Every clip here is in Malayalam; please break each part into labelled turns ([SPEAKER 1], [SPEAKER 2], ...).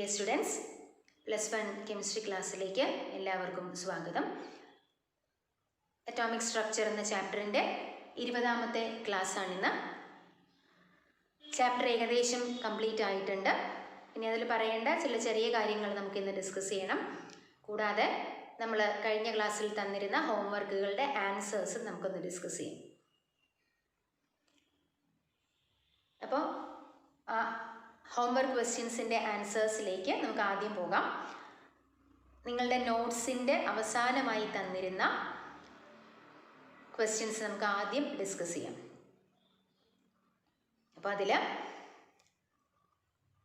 [SPEAKER 1] Dear students, +1 കെമിസ്ട്രി ക്ലാസ്സിലേക്ക് എല്ലാവർക്കും സ്വാഗതം. അറ്റോമിക് സ്ട്രക്ചർ എന്ന ചാപ്റ്ററിൻ്റെ 20ാമത്തെ ക്ലാസ്സാണിന്ന്. ചാപ്റ്റർ ഏകദേശം കംപ്ലീറ്റ് ആയിട്ടുണ്ട്. ഇനി അതിൽ പറയേണ്ട ചില ചെറിയ കാര്യങ്ങൾ നമുക്കിന്ന് ഡിസ്കസ് ചെയ്യണം. കൂടാതെ നമ്മൾ കഴിഞ്ഞ ക്ലാസ്സിൽ തന്നിരുന്ന ഹോംവർക്കുകളുടെ ആൻസേഴ്സ് നമുക്കൊന്ന് ഡിസ്കസ് ചെയ്യാം. അപ്പോൾ ഹോംവർക്ക് ക്വസ്റ്റ്യൻസിൻ്റെ ആൻസേഴ്സിലേക്ക് നമുക്ക് ആദ്യം പോകാം. നിങ്ങളുടെ നോട്ട്സിൻ്റെ അവസാനമായി തന്നിരുന്ന ക്വസ്റ്റ്യൻസ് നമുക്ക് ആദ്യം ഡിസ്കസ് ചെയ്യാം. അപ്പോൾ അതിൽ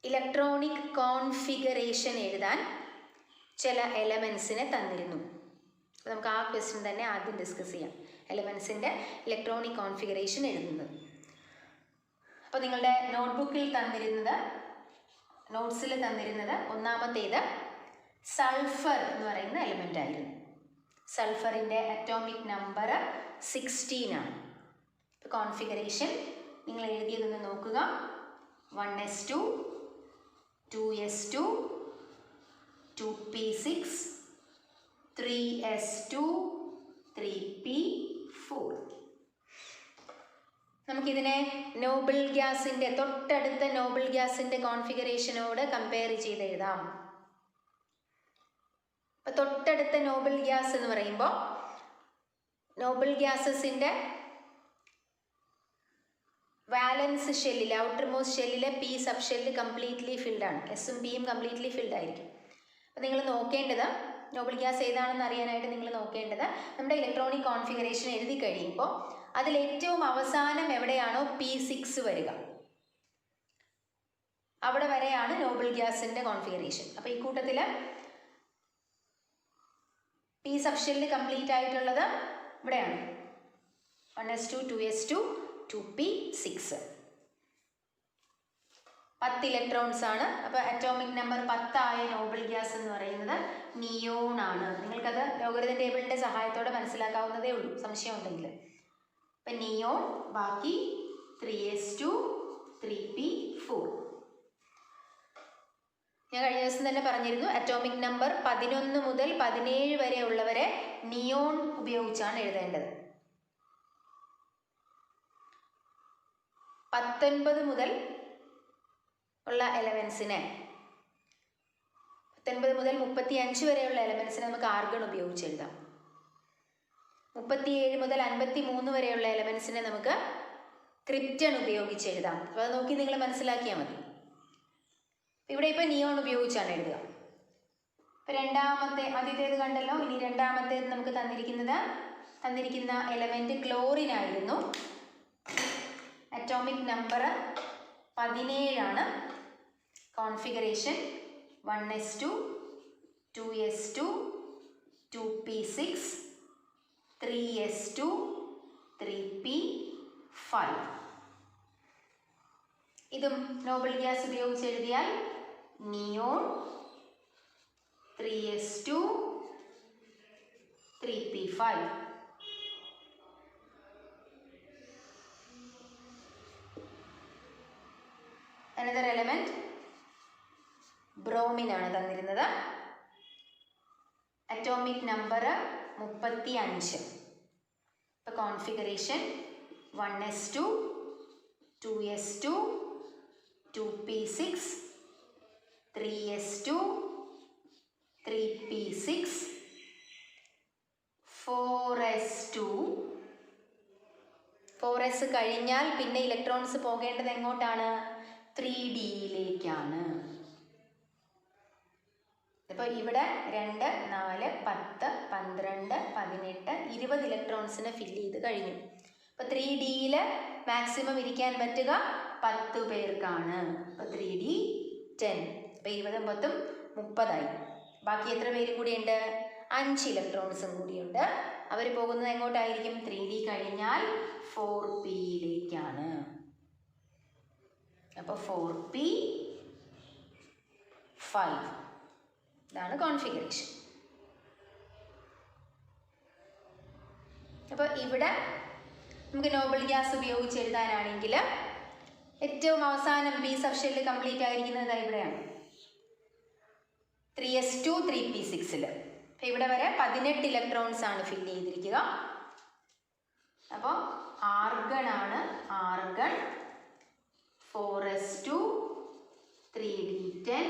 [SPEAKER 1] ഇലക്ട്രോണിക് കോൺഫിഗറേഷൻ എഴുതാൻ ചില എലമെൻസിനെ തന്നിരുന്നു. അപ്പോൾ നമുക്ക് ആ ക്വസ്റ്റ്യൻ തന്നെ ആദ്യം ഡിസ്കസ് ചെയ്യാം. എലമെൻസിൻ്റെ ഇലക്ട്രോണിക് കോൺഫിഗറേഷൻ എഴുതുന്നത്. അപ്പോൾ നിങ്ങളുടെ നോട്ട്സിൽ തന്നിരുന്നത് ഒന്നാമത്തേത് സൾഫർ എന്ന് പറയുന്ന എലിമെൻ്റ് ആയിരുന്നു. സൾഫറിൻ്റെ അറ്റോമിക് നമ്പർ 16 ആണ്. ഇപ്പോൾ കോൺഫിഗറേഷൻ നിങ്ങൾ എഴുതിയതൊന്ന് നോക്കുക. 1s2, 2s2, 2p6, 3s2, 3p4. നമുക്കിതിനെ നോബിൾ ഗ്യാസിൻ്റെ തൊട്ടടുത്ത നോബിൾ ഗ്യാസിൻ്റെ കോൺഫിഗറേഷനോട് കമ്പയർ ചെയ്ത് എഴുതാം. അപ്പം തൊട്ടടുത്ത നോബിൾ ഗ്യാസ് എന്ന് പറയുമ്പോൾ നോബിൾ ഗ്യാസസിൻ്റെ വാലൻസ് ഷെല്ലിൽ ഔട്ടർ മോസ്റ്റ് ഷെല്ലിലെ P sub shell completely filled ആണ്. എസും പിയും കംപ്ലീറ്റ്ലി ഫിൽഡ് ആയിരിക്കും. അപ്പം നിങ്ങൾ നോക്കേണ്ടത് നോബിൾ ഗ്യാസ് ഏതാണെന്ന് അറിയാനായിട്ട് നിങ്ങൾ നോക്കേണ്ടത് നമ്മുടെ ഇലക്ട്രോണിക് കോൺഫിഗറേഷൻ എഴുതി കഴിയുമ്പോൾ അതിൽ ഏറ്റവും അവസാനം എവിടെയാണോ P6 വരിക അവിടെ വരെയാണ് നോബിൾ ഗ്യാസിൻ്റെ കോൺഫിഗറേഷൻ. അപ്പോൾ ഈ കൂട്ടത്തിൽ പി സബ് ഷെല്ല് കംപ്ലീറ്റ് ആയിട്ടുള്ളത് ഇവിടെയാണ്. 1s2, 2s2, 2p6. 10 ഇലക്ട്രോൺസ് ആണ്. അപ്പോൾ അറ്റോമിക് നമ്പർ 10 ആയ നോബിൾ ഗ്യാസ് എന്ന് പറയുന്നത് നിയോൺ ആണ്. നിങ്ങൾക്കത് ലോഗരിതം ടേബിളിൻ്റെ സഹായത്തോടെ മനസ്സിലാക്കാവുന്നതേ ഉള്ളൂ, സംശയം ഉണ്ടെങ്കിൽ. അപ്പം നിയോൺ, ബാക്കി 3s2, 3p4. ഞാൻ കഴിഞ്ഞ ദിവസം തന്നെ പറഞ്ഞിരുന്നു, അറ്റോമിക് നമ്പർ 11 മുതൽ 17 വരെ ഉള്ളവരെ നിയോൺ ഉപയോഗിച്ചാണ് എഴുതേണ്ടത്. 19 മുതൽ ഉള്ള എലമെൻസിനെ 19 മുതൽ 35 വരെയുള്ള എലമെൻസിനെ നമുക്ക് ആർഗൺ ഉപയോഗിച്ച് എഴുതാം. 37 മുതൽ 53 വരെയുള്ള എലമെൻസിനെ നമുക്ക് ക്രിപ്റ്റൺ ഉപയോഗിച്ച് എഴുതാം. അപ്പോൾ അത് നോക്കി നിങ്ങൾ മനസ്സിലാക്കിയാൽ മതി. ഇവിടെ ഇപ്പോൾ നിയോൺ ഉപയോഗിച്ചാണ് എഴുതുക. ഇപ്പോൾ ആദ്യത്തേത് കണ്ടല്ലോ. ഇനി രണ്ടാമത്തേത് നമുക്ക് തന്നിരിക്കുന്ന എലമെൻറ്റ് ക്ലോറിൻ ആയിരുന്നു. അറ്റോമിക് നമ്പർ 17 ആണ്. Configuration 1s2, 2s2, 2p6, 3s2, 3p5. ഇതും നോബിൾ ഗ്യാസ് ഉപയോഗിച്ച് എഴുതിയാൽ neon, 3s2, 3p5. Another element bromine ആണ് തന്നിരുന്നത്. Atomic number 35. ഇപ്പോൾ configuration 1s2, 2s2, 2p6, 3s2, 3p6, 4s2. 4s കഴിഞ്ഞാൽ പിന്നെ ഇലക്ട്രോൺസ് പോകേണ്ടത് എങ്ങോട്ടാണ്? 3dയിലേക്കാണ്. ഇപ്പോൾ ഇവിടെ 2, 4, 10, 12, 18, 20 ഇലക്ട്രോൺസിനെ ഫില്ല് ചെയ്ത് കഴിഞ്ഞു. അപ്പോൾ 3dയിൽ മാക്സിമം ഇരിക്കാൻ പറ്റുക 10 പേർക്കാണ്. അപ്പോൾ 3d 10. അപ്പോൾ 20 10 30ആയി. ബാക്കി എത്ര പേരും കൂടിയുണ്ട്? 5 ഇലക്ട്രോൺസും കൂടിയുണ്ട്. അവർ പോകുന്നത് എങ്ങോട്ടായിരിക്കും? 3d കഴിഞ്ഞാൽ 4pയിലേക്കാണ്. അപ്പോൾ 4p5. ഇതാണ് കോൺഫിഗറേഷൻ. അപ്പോൾ ഇവിടെ നമുക്ക് നോബിൾ ഗ്യാസ് ഉപയോഗിച്ച് എഴുതാനാണെങ്കിൽ ഏറ്റവും അവസാനം പി സബ് ഷെല്ല് കംപ്ലീറ്റ് ആയിരിക്കുന്നത് ഇവിടെയാണ്. 3s2 3p6. അപ്പം ഇവിടെ വരെ 18 ഇലക്ട്രോൺസ് ആണ് ഫില്ല് ചെയ്തിരിക്കുക. അപ്പോൾ ആർഗൺ ആണ്. Argon 4s2 3d10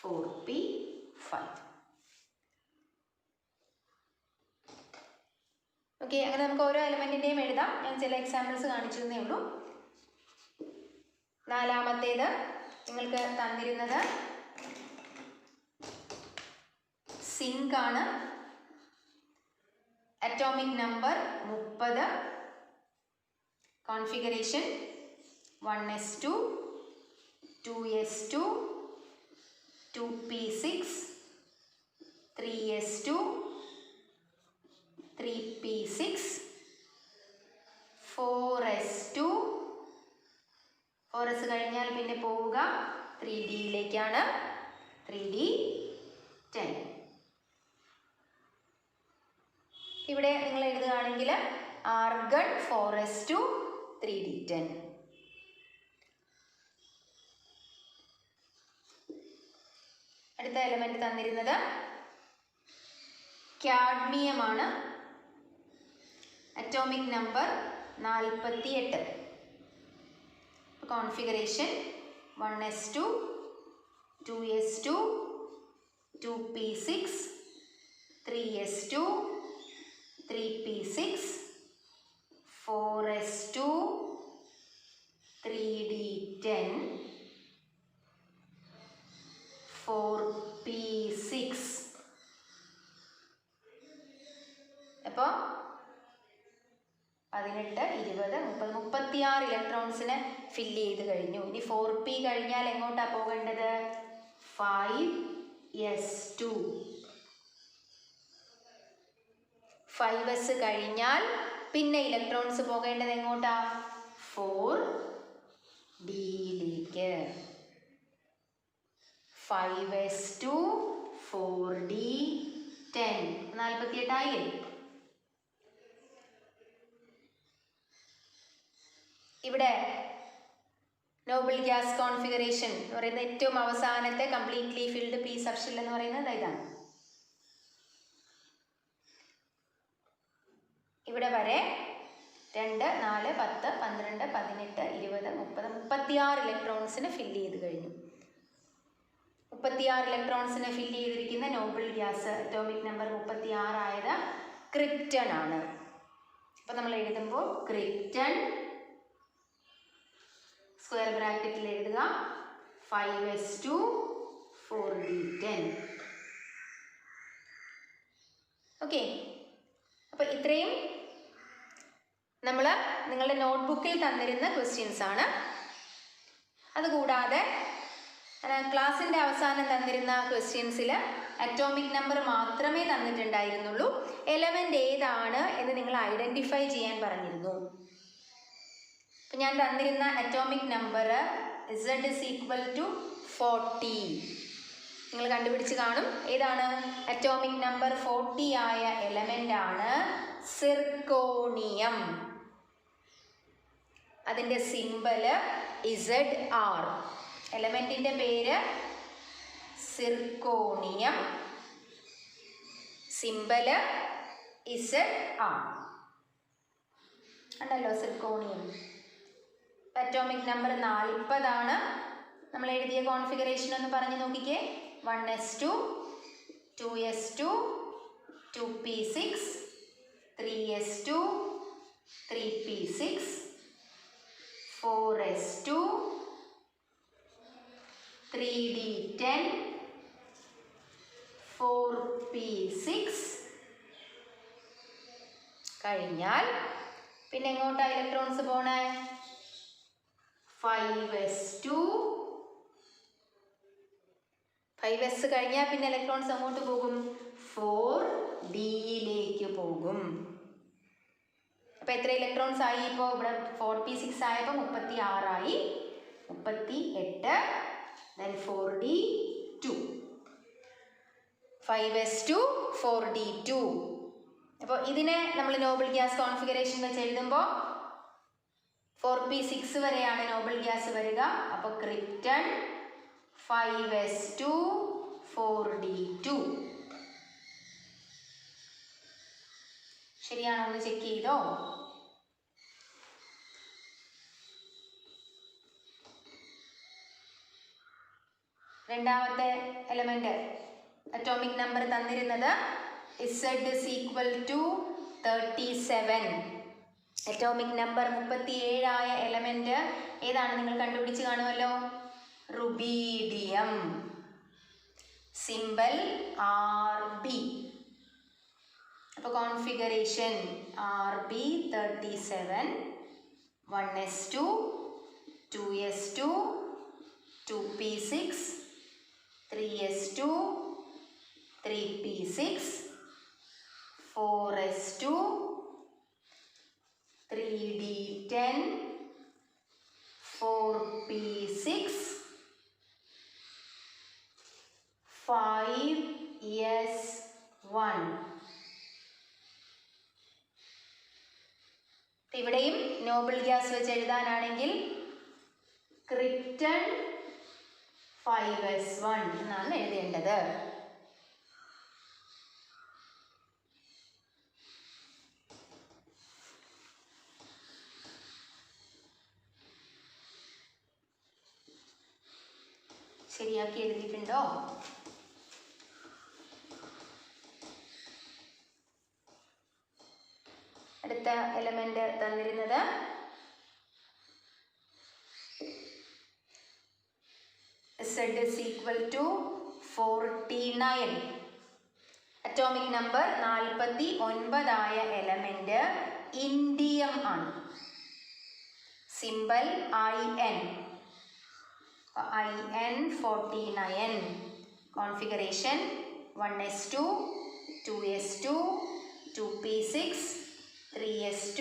[SPEAKER 1] 4p5. Okay, അങ്ങനെ നമുക്ക് ഓരോ എലമെൻറ്റിൻ്റെയും എഴുതാം. ഞാൻ ചില എക്സാമ്പിൾസ് കാണിച്ചു തന്നേ ഉള്ളൂ. നാലാമത്തേത് നിങ്ങൾക്ക് തന്നിരുന്നത് സിങ്ക് ആണ്. Atomic number 30, configuration 1s2 2s2 2p6 3s2 3p6 4s2. 4s കഴിഞ്ഞാൽ പിന്നെ പോവുക 3dയിലേക്കാണ്. 3d10. ഇവിടെ നിങ്ങൾ എഴുതുകയാണെങ്കിൽ ആർഗൺ 4s2 3d10. അടുത്ത എലമെന്റ് തന്നിരുന്നത് കാഡ്മിയം ആണ്. Atomic number 48, configuration 1s2 2s2 2p6 3s2 3p6 4s2 3d10 4p6. അപ്പോൾ 18 20 30 36 ഇലക്ട്രോൺസിനെ ഫില്ല് ചെയ്ത് കഴിഞ്ഞു. ഇനി 4p കഴിഞ്ഞാൽ എങ്ങോട്ടാണ് പോകേണ്ടത്? 5s2. 5s കഴിഞ്ഞാൽ പിന്നെ ഇലക്ട്രോൺസ് പോകേണ്ടത് എങ്ങോട്ടാ? 4dയിലേക്ക്. 5s2 4d10 48 ആയില്ലേ? ഇവിടെ നോബിൾ ഗ്യാസ് കോൺഫിഗറേഷൻ എന്ന് പറയുന്ന ഏറ്റവും അവസാനത്തെ കംപ്ലീറ്റ്ലി ഫിൽഡ് പി സബ്ഷെൽ എന്ന് പറയുന്നത് ഇതാണ്. ഇവിടെ വരെ 2 4 10 12 18 20 30 36 ഇലക്ട്രോൺസിന് ഫില്ല് ചെയ്ത് കഴിഞ്ഞു. 36 ഇലക്ട്രോൺസിനെ ഫില്ല് ചെയ്തിരിക്കുന്ന നോബിൾ ഗ്യാസ് അറ്റോമിക് നമ്പർ 36 ആയത് ക്രിപ്റ്റൺ ആണ്. അപ്പോൾ നമ്മൾ എഴുതുമ്പോൾ ക്രിപ്റ്റൺ സ്ക്വയർ ബ്രാക്കറ്റിൽ എഴുതുക 5s2 4d10. ഓക്കെ, അപ്പോൾ ഇത്രയും നമ്മൾ നിങ്ങളുടെ നോട്ട്ബുക്കിൽ തന്നിരുന്ന ക്വസ്റ്റ്യൻസ് ആണ്. അതുകൂടാതെ ക്ലാസ്സിൻ്റെ അവസാനം തന്നിരുന്ന ക്വസ്റ്റ്യൻസിൽ അറ്റോമിക് നമ്പർ മാത്രമേ തന്നിട്ടുണ്ടായിരുന്നുള്ളൂ. എലമെൻ്റ് ഏതാണ് എന്ന് നിങ്ങൾ ഐഡൻറ്റിഫൈ ചെയ്യാൻ പറഞ്ഞിരുന്നു. അപ്പം ഞാൻ തന്നിരുന്ന അറ്റോമിക് നമ്പർ Z = 40. നിങ്ങൾ കണ്ടുപിടിച്ച് കാണും. ഏതാണ്? അറ്റോമിക് നമ്പർ 40 ആയ എലമെൻ്റ് ആണ് സിർക്കോണിയം. അതിൻ്റെ സിമ്പല് ZR. എലമെൻറ്റിൻ്റെ പേര് സിർക്കോണിയം, സിമ്പല് ZR. ഉണ്ടല്ലോ സിർക്കോണിയം. അറ്റോമിക് നമ്പർ 40 ആണ്. നമ്മൾ എഴുതിയ കോൺഫിഗറേഷൻ ഒന്ന് പറഞ്ഞു നോക്കിക്കേ. 1s2 2s2 2p6 3s2 3p6 4s2 3d10 4p6 കഴിഞ്ഞാൽ പിന്നെ എങ്ങോട്ടാ ഇലക്ട്രോൺസ് പോണേ? 5s2. 5s കഴിഞ്ഞാൽ പിന്നെ ഇലക്ട്രോൺസ് അങ്ങോട്ട് പോകും? 4dയിലേക്ക് പോകും. അപ്പോൾ എത്ര ഇലക്ട്രോൺസ് ആയി? ഇപ്പോൾ ഇവിടെ 4p6 ആയപ്പോൾ 36 ആയി. 38 then 4d2. 5s2 4d2. അപ്പോൾ ഇതിനെ നമ്മൾ നോബിൾ ഗ്യാസ് കോൺഫിഗറേഷൻ വെച്ച് എഴുതുമ്പോൾ 4p6 വരെയാണ് നോബിൾ ഗ്യാസ് വരിക. അപ്പോൾ ക്രിപ്റ്റൺ 5s2 4d2. ശരിയാണോ എന്ന് ചെക്ക് ചെയ്തോ? രണ്ടാമത്തെ എലമെന്റ് അറ്റോമിക് നമ്പർ തന്നിരുന്നത് Z is equal to 37. Atomic number 37 ആയ എലമെന്റ് ഏതാണ്? നിങ്ങൾ കണ്ടുപിടിച്ച് കാണുമല്ലോ. റുബീഡിയം. Symbol RB. അപ്പോൾ configuration RB 37, 1s2, 2s2, 2p6, 3s2, 3p6, 4s2, 3d10, 4p6, 5s1. ഇവിടെയും നോബിൾ ഗ്യാസ് വെച്ച് എഴുതാനാണെങ്കിൽ ക്രിപ്റ്റൺ 5s1 എന്നാണ് എഴുതേണ്ടത്. ശരിയാക്കി എഴുതിയിട്ടുണ്ടോ? അടുത്ത എലമെന്റ് തന്നിരുന്നത് Z is equal to 49. Atomic number 49 ആയ എലമെന്റ് ഇൻഡിയം ആണ്. Symbol IN. IN49. Configuration 1s2, 2s2, 2p6, 3s2,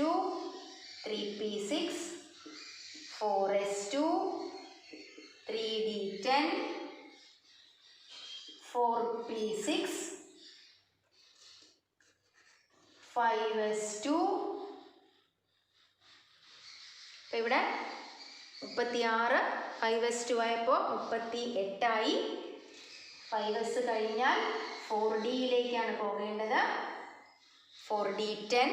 [SPEAKER 1] 3p6, 4s2, 3d10, 4p6, 5s2. അപ്പോൾ ഇവിടെ 36, 5s2 ആയപ്പോൾ 38 ആയി. 5s കഴിഞ്ഞാൽ 4dയിലേക്കാണ് പോകേണ്ടത്. 4d10,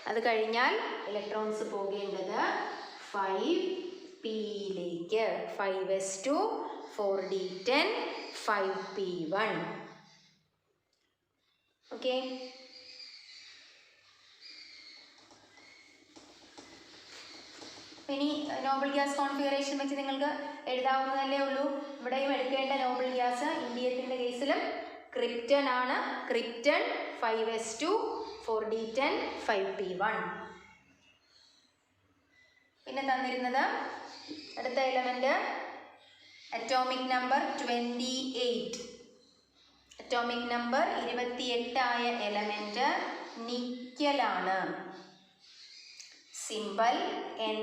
[SPEAKER 1] അത് കഴിഞ്ഞാൽ ഇലക്ട്രോൺസ് പോകേണ്ടത് 5pയിലേക്ക്. 5s2, 4d10, 5p1. ഓക്കെ. ഇനി നോബിൾ ഗ്യാസ് കോൺഫിഗറേഷൻ വെച്ച് നിങ്ങൾക്ക് എഴുതാവുന്നതല്ലേ ഉള്ളൂ. ഇവിടെയും എടുക്കേണ്ട നോബിൾ ഗ്യാസ് ഇന്ത്യത്തിൻ്റെ കേസിലും ക്രിപ്റ്റൺ ആണ്. Krypton 5s2, 4d10, 5p1. പിന്നെ തന്നിരുന്നത് അടുത്ത element atomic number 28. Atomic number 28 ആയ എലമെന്റ് നിക്കലാണ്. Symbol Ni.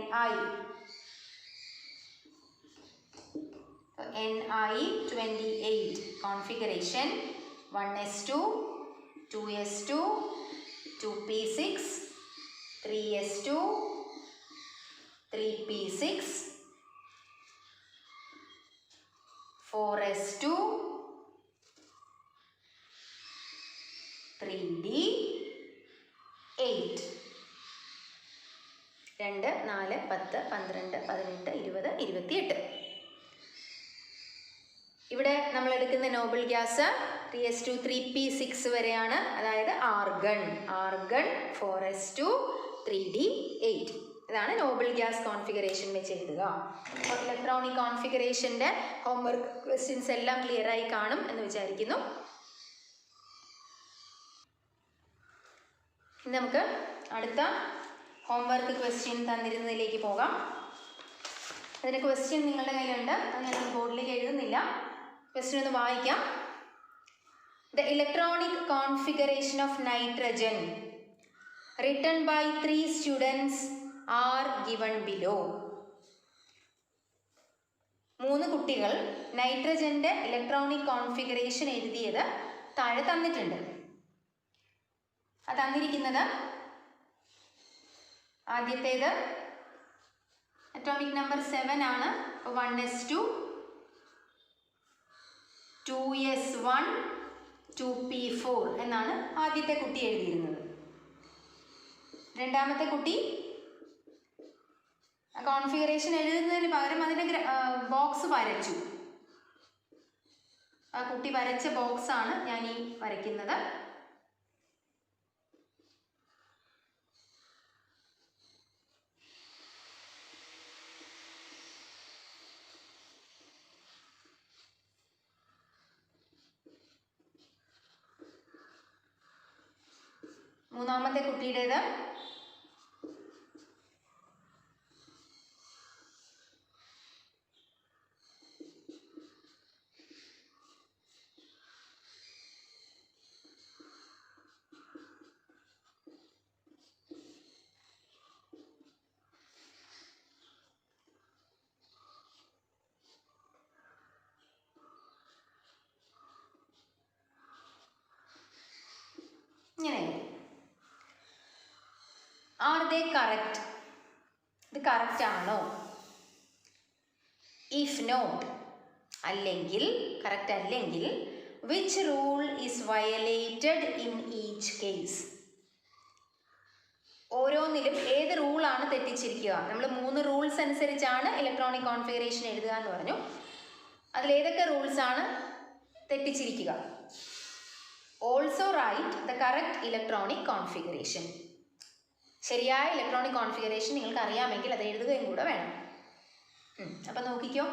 [SPEAKER 1] Ni28. Configuration 1s2, 2s2, 2p6, 3s2, 3p6, 4s2, 3d8. 2, 4, 10, 12, 18, 20, 28. ഇവിടെ നമ്മൾ എടുക്കുന്ന നോബിൾ ഗ്യാസ് 3s2, 3p6 വരെയാണ്. അതായത് ആർഗൺ. Argon 4s2, 3d8. ഇതാണ് നോബിൾ ഗ്യാസ് കോൺഫിഗറേഷൻ വെച്ച് എഴുതുക. അപ്പോൾ ഇലക്ട്രോണിക് കോൺഫിഗറേഷൻ്റെ ഹോംവർക്ക് ക്വസ്റ്റ്യൻസ് എല്ലാം ക്ലിയർ ആയി കാണും എന്ന് വിചാരിക്കുന്നു. ഇനി നമുക്ക് അടുത്ത ഹോംവർക്ക് ക്വസ്റ്റ്യൻ തന്നിരുന്നതിലേക്ക് പോകാം. അതിന് ക്വസ്റ്റ്യൻ നിങ്ങളുടെ കയ്യിലുണ്ട്. അത് ഞാൻ ബോർഡിലേക്ക് എഴുതുന്നില്ല. ക്വസ്റ്റ്യൻ ഒന്ന് വായിക്കാം. The electronic configuration of nitrogen written by 3 students are given below. 3 കുട്ടികൾ നൈട്രജന്റെ ഇലക്ട്രോണിക് കോൺഫിഗറേഷൻ എഴുതിയത് താഴെ തന്നിട്ടുണ്ട്. അത് തന്നിരിക്കുന്നത് ആദ്യത്തേത് അറ്റോമിക് നമ്പർ 7 ആണ്. 1s2 2s1 2p4 എന്നാണ് ആദ്യത്തെ കുട്ടി എഴുതിയിരുന്നത്. രണ്ടാമത്തെ കുട്ടി കോൺഫിഗറേഷൻ എഴുതുന്നതിന് പകരം അതിൻ്റെ ബോക്സ് വരച്ചു. ആ കുട്ടി വരച്ച ബോക്സാണ് ഞാൻ ഈ വരയ്ക്കുന്നത്. മൂന്നാമത്തെ കുട്ടിയുടേത് ഇങ്ങനെ. Are they correct? ഇത് കറക്റ്റ് ആണോ? ഇഫ് നോട്ട്, അല്ലെങ്കിൽ കറക്റ്റ് അല്ലെങ്കിൽ which rule is violated in each case? ഓരോന്നിലും ഏത് റൂളാണ് തെറ്റിച്ചിരിക്കുക? നമ്മൾ 3 റൂൾസ് അനുസരിച്ചാണ് ഇലക്ട്രോണിക് കോൺഫിഗറേഷൻ എഴുതുക എന്ന് പറഞ്ഞു. അതിലേതൊക്കെ റൂൾസാണ് തെറ്റിച്ചിരിക്കുക? Also write the correct electronic configuration. ശരിയായ ഇലക്ട്രോണിക് കോൺഫിഗറേഷൻ നിങ്ങൾക്ക് അറിയാമെങ്കിൽ അത് എഴുതുകയും കൂടെ വേണം. അപ്പം നോക്കിക്കോ,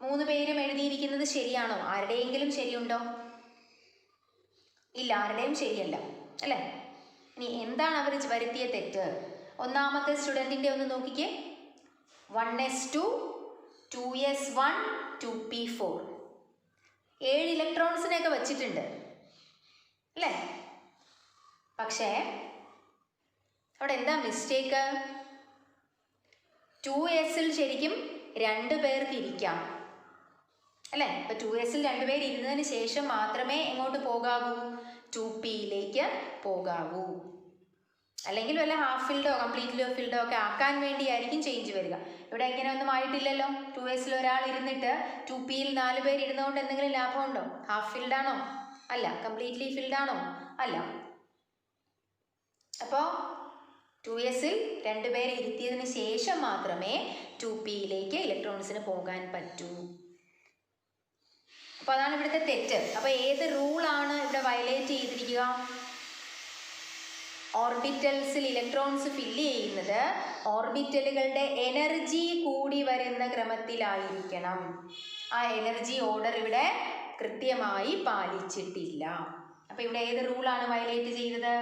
[SPEAKER 1] 3 പേരും എഴുതിയിരിക്കുന്നത് ശരിയാണോ? ആരുടെയെങ്കിലും ശരിയുണ്ടോ? ഇല്ല, ആരുടെയും ശരിയല്ല അല്ലേ? ഇനി എന്താണ് അവർ വരുത്തിയ തെറ്റ്? ഒന്നാമത്തെ സ്റ്റുഡൻറ്റിൻ്റെ ഒന്ന് നോക്കിക്കേ. 1s2 2s1 2p4 7 ഇലക്ട്രോൺസിനെയൊക്കെ വച്ചിട്ടുണ്ട് അല്ലേ? പക്ഷേ അവിടെ എന്താ മിസ്റ്റേക്ക്? 2sൽ ശരിക്കും 2 പേർക്ക് ഇരിക്കാം അല്ലേ? ഇപ്പം 2sൽ 2 പേര് ഇരുന്നതിന് ശേഷം മാത്രമേ എങ്ങോട്ട് പോകാവൂ? 2pയിലേക്ക് പോകാവൂ. അല്ലെങ്കിൽ വല്ല ഹാഫ് ഫിൽഡോ കംപ്ലീറ്റ്ലി ഫിൽഡോ ഒക്കെ ആക്കാൻ വേണ്ടിയായിരിക്കും ചേഞ്ച് വരിക. ഇവിടെ ഇങ്ങനെ ഒന്നും ആയിട്ടില്ലല്ലോ. 2sൽ ഒരാൾ ഇരുന്നിട്ട് 2pയിൽ 4 പേര് ഇരുന്നുകൊണ്ട് എന്തെങ്കിലും ലാഭമുണ്ടോ? ഹാഫ് ഫിൽഡാണോ? അല്ല. കംപ്ലീറ്റ്ലി ഫിൽഡാണോ? അല്ല. അപ്പോൾ 2sൽ 2 പേരെ ഇരുത്തിയതിന് ശേഷം മാത്രമേ 2pയിലേക്ക് ഇലക്ട്രോൺസിന് പോകാൻ പറ്റൂ. അപ്പോൾ അതാണ് ഇവിടുത്തെ തെറ്റ്. അപ്പോൾ ഏത് റൂളാണ് ഇവിടെ വയലേറ്റ് ചെയ്തിരിക്കുക? ഓർബിറ്റൽസിൽ ഇലക്ട്രോൺസ് ഫില്ല് ചെയ്യുന്നത് ഓർബിറ്റലുകളുടെ എനർജി കൂടി വരുന്ന ക്രമത്തിലായിരിക്കണം. ആ എനർജി ഓർഡർ ഇവിടെ കൃത്യമായി പാലിച്ചിട്ടില്ല. അപ്പോൾ ഇവിടെ ഏത് റൂളാണ് വയലേറ്റ് ചെയ്തത്?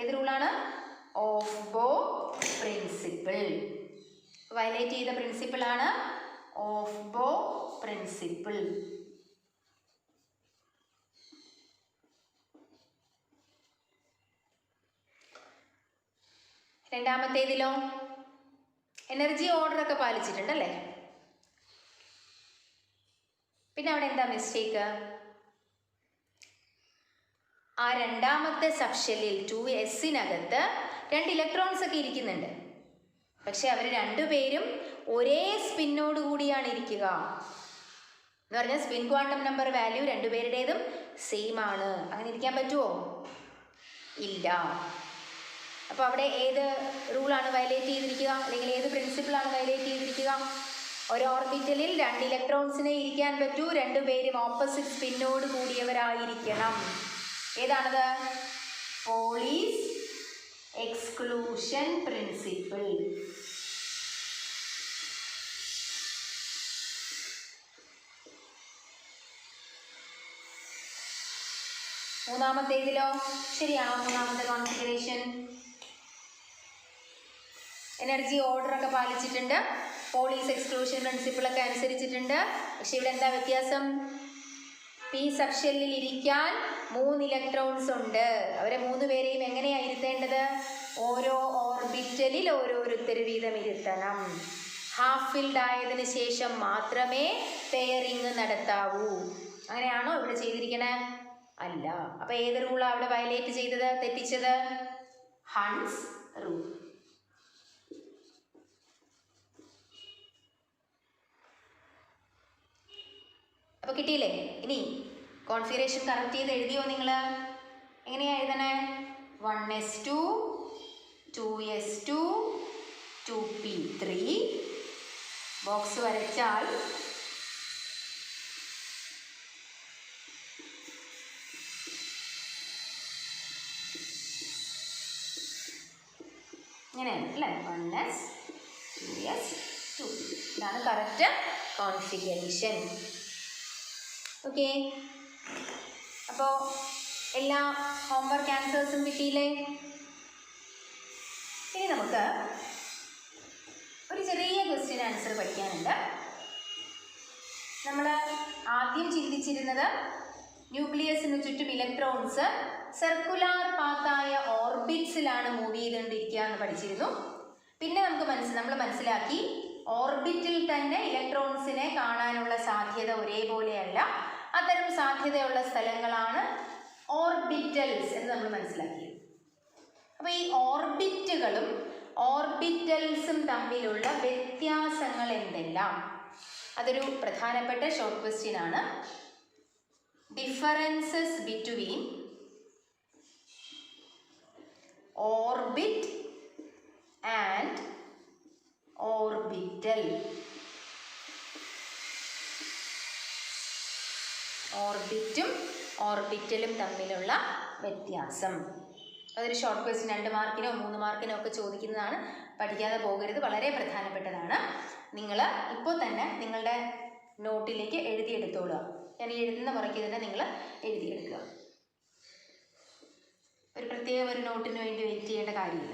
[SPEAKER 1] ഏത് റൂളാണ്? ഓഫ് ബോ പ്രിൻസിപ്പിൾ. വയലേറ്റ് ചെയ്ത പ്രിൻസിപ്പിളാണ് ഓഫ് ബോ പ്രിൻസിപ്പിൾ. രണ്ടാമത്തേതിലോ എനർജി ഓർഡർ ഒക്കെ പാലിച്ചിട്ടുണ്ടല്ലേ? പിന്നെ അവിടെ എന്താ മിസ്റ്റേക്ക്? ആ രണ്ടാമത്തെ സബ്ഷെല്ലിൽ 2sനകത്ത് 2 ഇലക്ട്രോൺസ് ഒക്കെ ഇരിക്കുന്നുണ്ട്. പക്ഷെ അവർ 2 പേരും ഒരേ സ്പിന്നോട് കൂടിയാണ് ഇരിക്കുക. എന്ന് പറഞ്ഞാൽ സ്പിൻ ക്വാണ്ടം നമ്പർ വാല്യൂ 2 പേരുടേതും സെയിം ആണ്. അങ്ങനെ ഇരിക്കാൻ പറ്റുമോ? ഇല്ല. അപ്പോൾ അവിടെ ഏത് റൂളാണ് വയലേറ്റ് ചെയ്തിരിക്കുക? അല്ലെങ്കിൽ ഏത് പ്രിൻസിപ്പിളാണ് വയലേറ്റ് ചെയ്തിരിക്കുക? ഒരു ഓർബിറ്റലിൽ 2 ഇലക്ട്രോൺസിനെ ഇരിക്കാൻ പറ്റൂ. 2 പേരും ഓപ്പോസിറ്റ് സ്പിന്നോട് കൂടിയവരായിരിക്കണം. ഏതാണത്? Pauli's exclusion principle. മൂന്നാമത്തേതിലോ ശരിയാണോ? മൂന്നാമത്തെ കോൺഫിഗറേഷൻ എനർജി ഓർഡർ ഒക്കെ പാലിച്ചിട്ടുണ്ട്. Pauli's exclusion പ്രിൻസിപ്പിളൊക്കെ അനുസരിച്ചിട്ടുണ്ട്. പക്ഷെ ഇവിടെ എന്താ വ്യത്യാസം? പി സബ്ഷെല്ലിൽ ഇരിക്കാൻ 3 ഇലക്ട്രോൺസ് ഉണ്ട്. അവരെ 3 പേരെയും എങ്ങനെയാണ് ഇരുത്തേണ്ടത്? ഓരോ ഓർബിറ്റലിൽ ഓരോരുത്തർ വീതം ഇരുത്തണം. ഹാഫ് ഫിൽഡ് ആയതിനു ശേഷം മാത്രമേ പെയറിങ് നടത്താവൂ. അങ്ങനെയാണോ ഇവിടെ ചെയ്തിരിക്കണേ? അല്ല. അപ്പോൾ ഏത് റൂളാണ് അവിടെ വയലേറ്റ് ചെയ്തത്, തെറ്റിച്ചത്? Hund's rule. അപ്പോൾ കിട്ടിയില്ലേ? ഇനി കോൺഫിഗറേഷൻ കറക്റ്റ് ചെയ്ത് എഴുതിയോ നിങ്ങൾ? എങ്ങനെയാണ് എഴുതണേ? 1s2 2s2 2p3 ബോക്സ് വരച്ചാൽ ഇങ്ങനെയാണ് അല്ലേ? 1s 2s 2p. ഇതാണ് കറക്റ്റ് കോൺഫിഗറേഷൻ. ഓക്കെ, അപ്പോൾ എല്ലാ ഹോംവർക്ക് ആൻസേഴ്സും കിട്ടിയില്ലേ? ഇനി നമുക്ക് ഒരു ചെറിയ ക്വസ്റ്റ്യൻ ആൻസർ പഠിക്കാനുണ്ട്. നമ്മൾ ആദ്യം ചിന്തിച്ചിരുന്നത് ന്യൂക്ലിയസിന് ചുറ്റും ഇലക്ട്രോൺസ് സർക്കുലാർ പാത്തായ ഓർബിറ്റ്സിലാണ് മൂവ് ചെയ്തുകൊണ്ടിരിക്കുക എന്ന് പഠിച്ചിരുന്നു. പിന്നെ നമ്മൾ മനസ്സിലാക്കി ഓർബിറ്റിൽ തന്നെ ഇലക്ട്രോൺസിനെ കാണാനുള്ള സാധ്യത ഒരേപോലെയല്ല. അത്തരം സാധ്യതയുള്ള സ്ഥലങ്ങളാണ് ഓർബിറ്റൽസ് എന്ന് നമ്മൾ മനസ്സിലാക്കി. അപ്പോൾ ഈ ഓർബിറ്റുകളും ഓർബിറ്റൽസും തമ്മിലുള്ള വ്യത്യാസങ്ങൾ എന്തെല്ലാം? അതൊരു പ്രധാനപ്പെട്ട ഷോർട്ട് ക്വസ്റ്റ്യൻ ആണ്. Differences between orbit and orbital. ഓർബിറ്റും ഓർബിറ്റലും തമ്മിലുള്ള വ്യത്യാസം. അതൊരു ഷോർട്ട് ക്വസ്റ്റ്യൻ 2 മാർക്കിനോ 3 മാർക്കിനോ ഒക്കെ ചോദിക്കുന്നതാണ്. പഠിക്കാതെ പോകരുത്, വളരെ പ്രധാനപ്പെട്ടതാണ്. നിങ്ങൾ ഇപ്പോൾ തന്നെ നിങ്ങളുടെ നോട്ടിലേക്ക് എഴുതിയെടുത്തോളുക. ഞാൻ ഈ എഴുതുന്ന പുറകെ തന്നെ നിങ്ങൾ എഴുതിയെടുക്കുക. ഒരു പ്രത്യേകം ഒരു നോട്ടിന് വേണ്ടി വെയിറ്റ് ചെയ്യേണ്ട കാര്യമില്ല.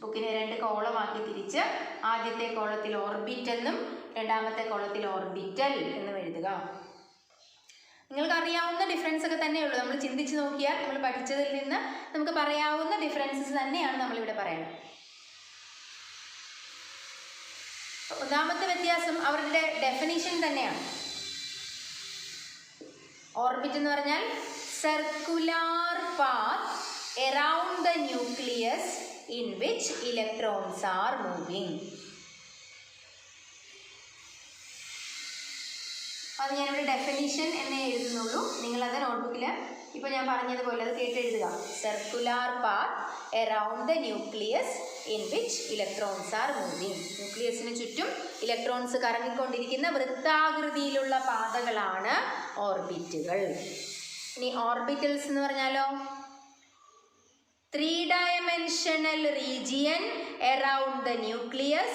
[SPEAKER 1] ബുക്കിനെ 2 കോളമാക്കി തിരിച്ച് ആദ്യത്തെ കോളത്തിൽ ഓർബിറ്റ് എന്നും രണ്ടാമത്തെ കോളത്തിൽ ഓർബിറ്റൽ എന്നും എഴുതുക. നിങ്ങൾക്ക് അറിയാവുന്ന ഡിഫറൻസ് ഒക്കെ തന്നെയുള്ളൂ. നമ്മൾ ചിന്തിച്ച് നോക്കിയാൽ നമ്മൾ പഠിച്ചതിൽ നിന്ന് നമുക്ക് പറയാവുന്ന ഡിഫറൻസസ് തന്നെയാണ് നമ്മളിവിടെ പറയുന്നത്. ഒന്നാമത്തെ വ്യത്യാസം അവരുടെ ഡെഫിനിഷൻ തന്നെയാണ്. ഓർബിറ്റ് എന്ന് പറഞ്ഞാൽ circular path around the nucleus in which electrons are moving. അത് ഞാനിവിടെ ഡെഫിനിഷൻ എന്നേ എഴുതുന്നുള്ളൂ. നിങ്ങളത് നോട്ട്ബുക്കിൽ ഇപ്പോൾ ഞാൻ പറഞ്ഞതുപോലെ അത് കേട്ടെഴുതുക. Circular path around the nucleus in which electrons are moving. ന്യൂക്ലിയസിന് ചുറ്റും ഇലക്ട്രോൺസ് കറങ്ങിക്കൊണ്ടിരിക്കുന്ന വൃത്താകൃതിയിലുള്ള പാതകളാണ് ഓർബിറ്റുകൾ. ഇനി ഓർബിറ്റൽസ് എന്ന് പറഞ്ഞാലോ, 3-dimensional region around the nucleus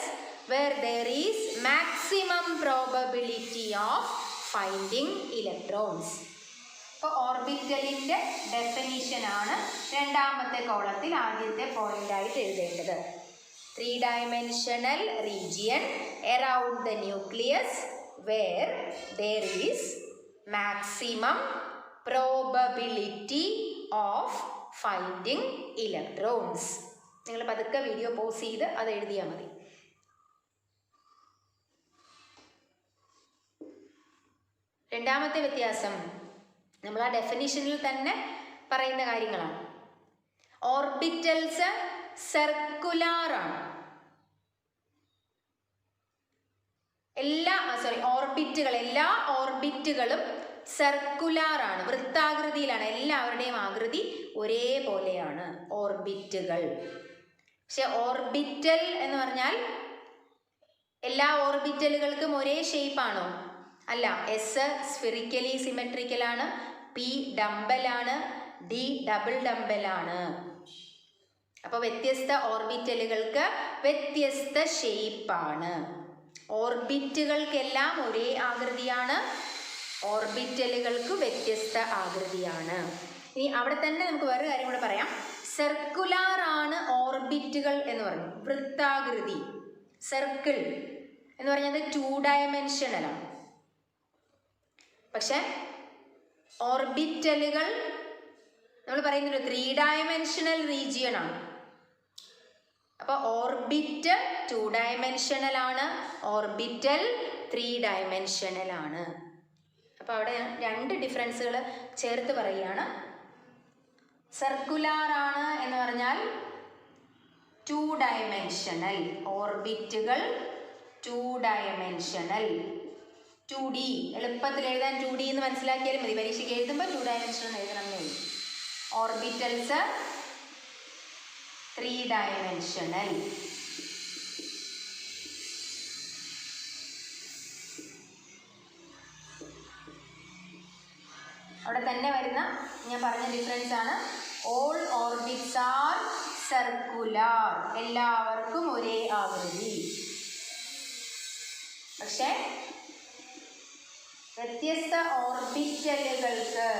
[SPEAKER 1] where there is maximum probability of finding electrons. അപ്പോൾ ഓർബിറ്റലിൻ്റെ ഡെഫിനിഷനാണ് രണ്ടാമത്തെ കോളത്തിൽ ആദ്യത്തെ പോയിൻ്റായിട്ട് എഴുതേണ്ടത്. 3-dimensional region around the nucleus where there is maximum probability of finding electrons. നിങ്ങൾ പതുക്കെ വീഡിയോ പോസ് ചെയ്ത് അത് എഴുതിയാൽ മതി. രണ്ടാമത്തെ വ്യത്യാസം നമ്മൾ ആ ഡെഫിനിഷനിൽ തന്നെ പറയുന്ന കാര്യങ്ങളാണ്. ഓർബിറ്റൽസ് സർക്കുലാർ ആണ്. എല്ലാ ഓർബിറ്റുകളും സർക്കുലാർ ആണ്, വൃത്താകൃതിയിലാണ്. എല്ലാവരുടെയും ആകൃതി ഒരേപോലെയാണ് ഓർബിറ്റുകൾ. പക്ഷെ ഓർബിറ്റൽ എന്ന് പറഞ്ഞാൽ എല്ലാ ഓർബിറ്റലുകൾക്കും ഒരേ ഷേപ്പാണോ? അല്ല. എസ് സ്ഫിറിക്കലി സിമെട്രിക്കലാണ്, പി ഡംബലാണ്, ഡി ഡബിൾ ഡംബലാണ്. അപ്പോൾ വ്യത്യസ്ത ഓർബിറ്റലുകൾക്ക് വ്യത്യസ്ത ഷേപ്പാണ്. ഓർബിറ്റുകൾക്കെല്ലാം ഒരേ ആകൃതിയാണ്, ഓർബിറ്റലുകൾക്ക് വ്യത്യസ്ത ആകൃതിയാണ്. ഇനി അവിടെ തന്നെ നമുക്ക് വേറൊരു കാര്യം കൂടെ പറയാം. സർക്കുലാർ ആണ് ഓർബിറ്റുകൾ എന്ന് പറഞ്ഞു, വൃത്താകൃതി. സർക്കിൾ എന്ന് പറഞ്ഞത് 2-dimensional. പക്ഷെ ഓർബിറ്റലുകൾ നമ്മൾ പറയുന്നത് 3-dimensional region ആണ്. അപ്പോൾ ഓർബിറ്റ് 2-dimensional ആണ്, ഓർബിറ്റൽ 3-dimensional ആണ്. അപ്പോൾ അവിടെ 2 ഡിഫറൻസുകൾ ചേർത്ത് പറയുകയാണ്. സർക്കുലാർ ആണ് എന്ന് പറഞ്ഞാൽ 2-dimensional, ഓർബിറ്റുകൾ 2-dimensional. 2D എളുപ്പത്തിൽ എഴുതാൻ 2D എന്ന് മനസ്സിലാക്കിയാലും മതി. പരീക്ഷയ്ക്ക് എഴുതുമ്പോൾ 2 ഡയമെൻഷൻ എഴുതണം എന്ന് എഴുതി. Orbitals 3 dimensional. അവിടെ തന്നെ വരുന്ന ഞാൻ പറഞ്ഞ ഡിഫറൻസ് ആണ്. All orbits are circular. എല്ലാവർക്കും ഒരേ ആകൃതി. പക്ഷെ വ്യത്യസ്ത ഓർബിറ്റലുകൾക്ക്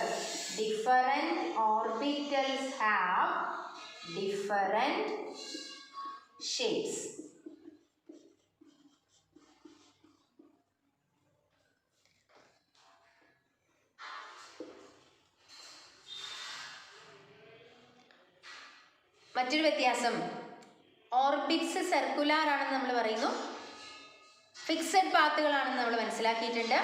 [SPEAKER 1] different orbitals have different shapes. മറ്റൊരു വ്യത്യാസം, ഓർബിറ്റ്സ് സർക്കുലാർ ആണെന്ന് നമ്മൾ പറയുന്നു, ഫിക്സഡ് പാത്തുകളാണെന്ന് നമ്മൾ മനസ്സിലാക്കിയിട്ടുണ്ട്.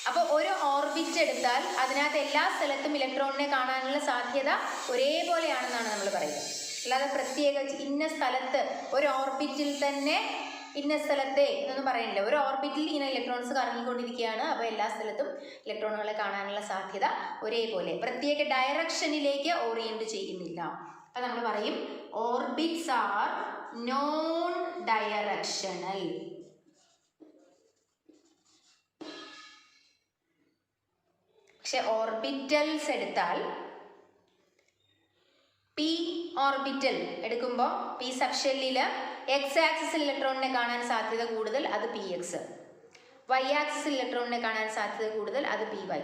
[SPEAKER 1] അപ്പോൾ ഒരു ഓർബിറ്റ് എടുത്താൽ അതിനകത്ത് എല്ലാ സ്ഥലത്തും ഇലക്ട്രോണിനെ കാണാനുള്ള സാധ്യത ഒരേപോലെയാണെന്നാണ് നമ്മൾ പറയുന്നത്. അല്ലാതെ പ്രത്യേക ഇന്ന സ്ഥലത്ത് ഒരു ഓർബിറ്റിൽ തന്നെ ഇന്ന സ്ഥലത്തെ എന്നൊന്നും പറയുന്നില്ല. ഒരു ഓർബിറ്റിൽ ഇങ്ങനെ ഇലക്ട്രോൺസ് കറങ്ങിക്കൊണ്ടിരിക്കുകയാണ്. അപ്പോൾ എല്ലാ സ്ഥലത്തും ഇലക്ട്രോണുകളെ കാണാനുള്ള സാധ്യത ഒരേപോലെ, പ്രത്യേക ഡയറക്ഷനിലേക്ക് ഓറിയൻറ്റ് ചെയ്യുന്നില്ല. അപ്പം നമ്മൾ പറയും ഓർബിറ്റ്സ് ആർ നോൺ ഡയറക്ഷണൽ. പക്ഷെ ഓർബിറ്റൽസ് എടുത്താൽ പി ഓർബിറ്റൽ എടുക്കുമ്പോൾ പി സബ്ഷെല്ലിൽ എക്സ് ആക്സിസിൽ ഇലക്ട്രോണിനെ കാണാൻ സാധ്യത കൂടുതൽ, അത് പി എക്സ്. വൈ ആക്സിസിൽ ഇലക്ട്രോണിനെ കാണാൻ സാധ്യത കൂടുതൽ, അത് പി വൈ.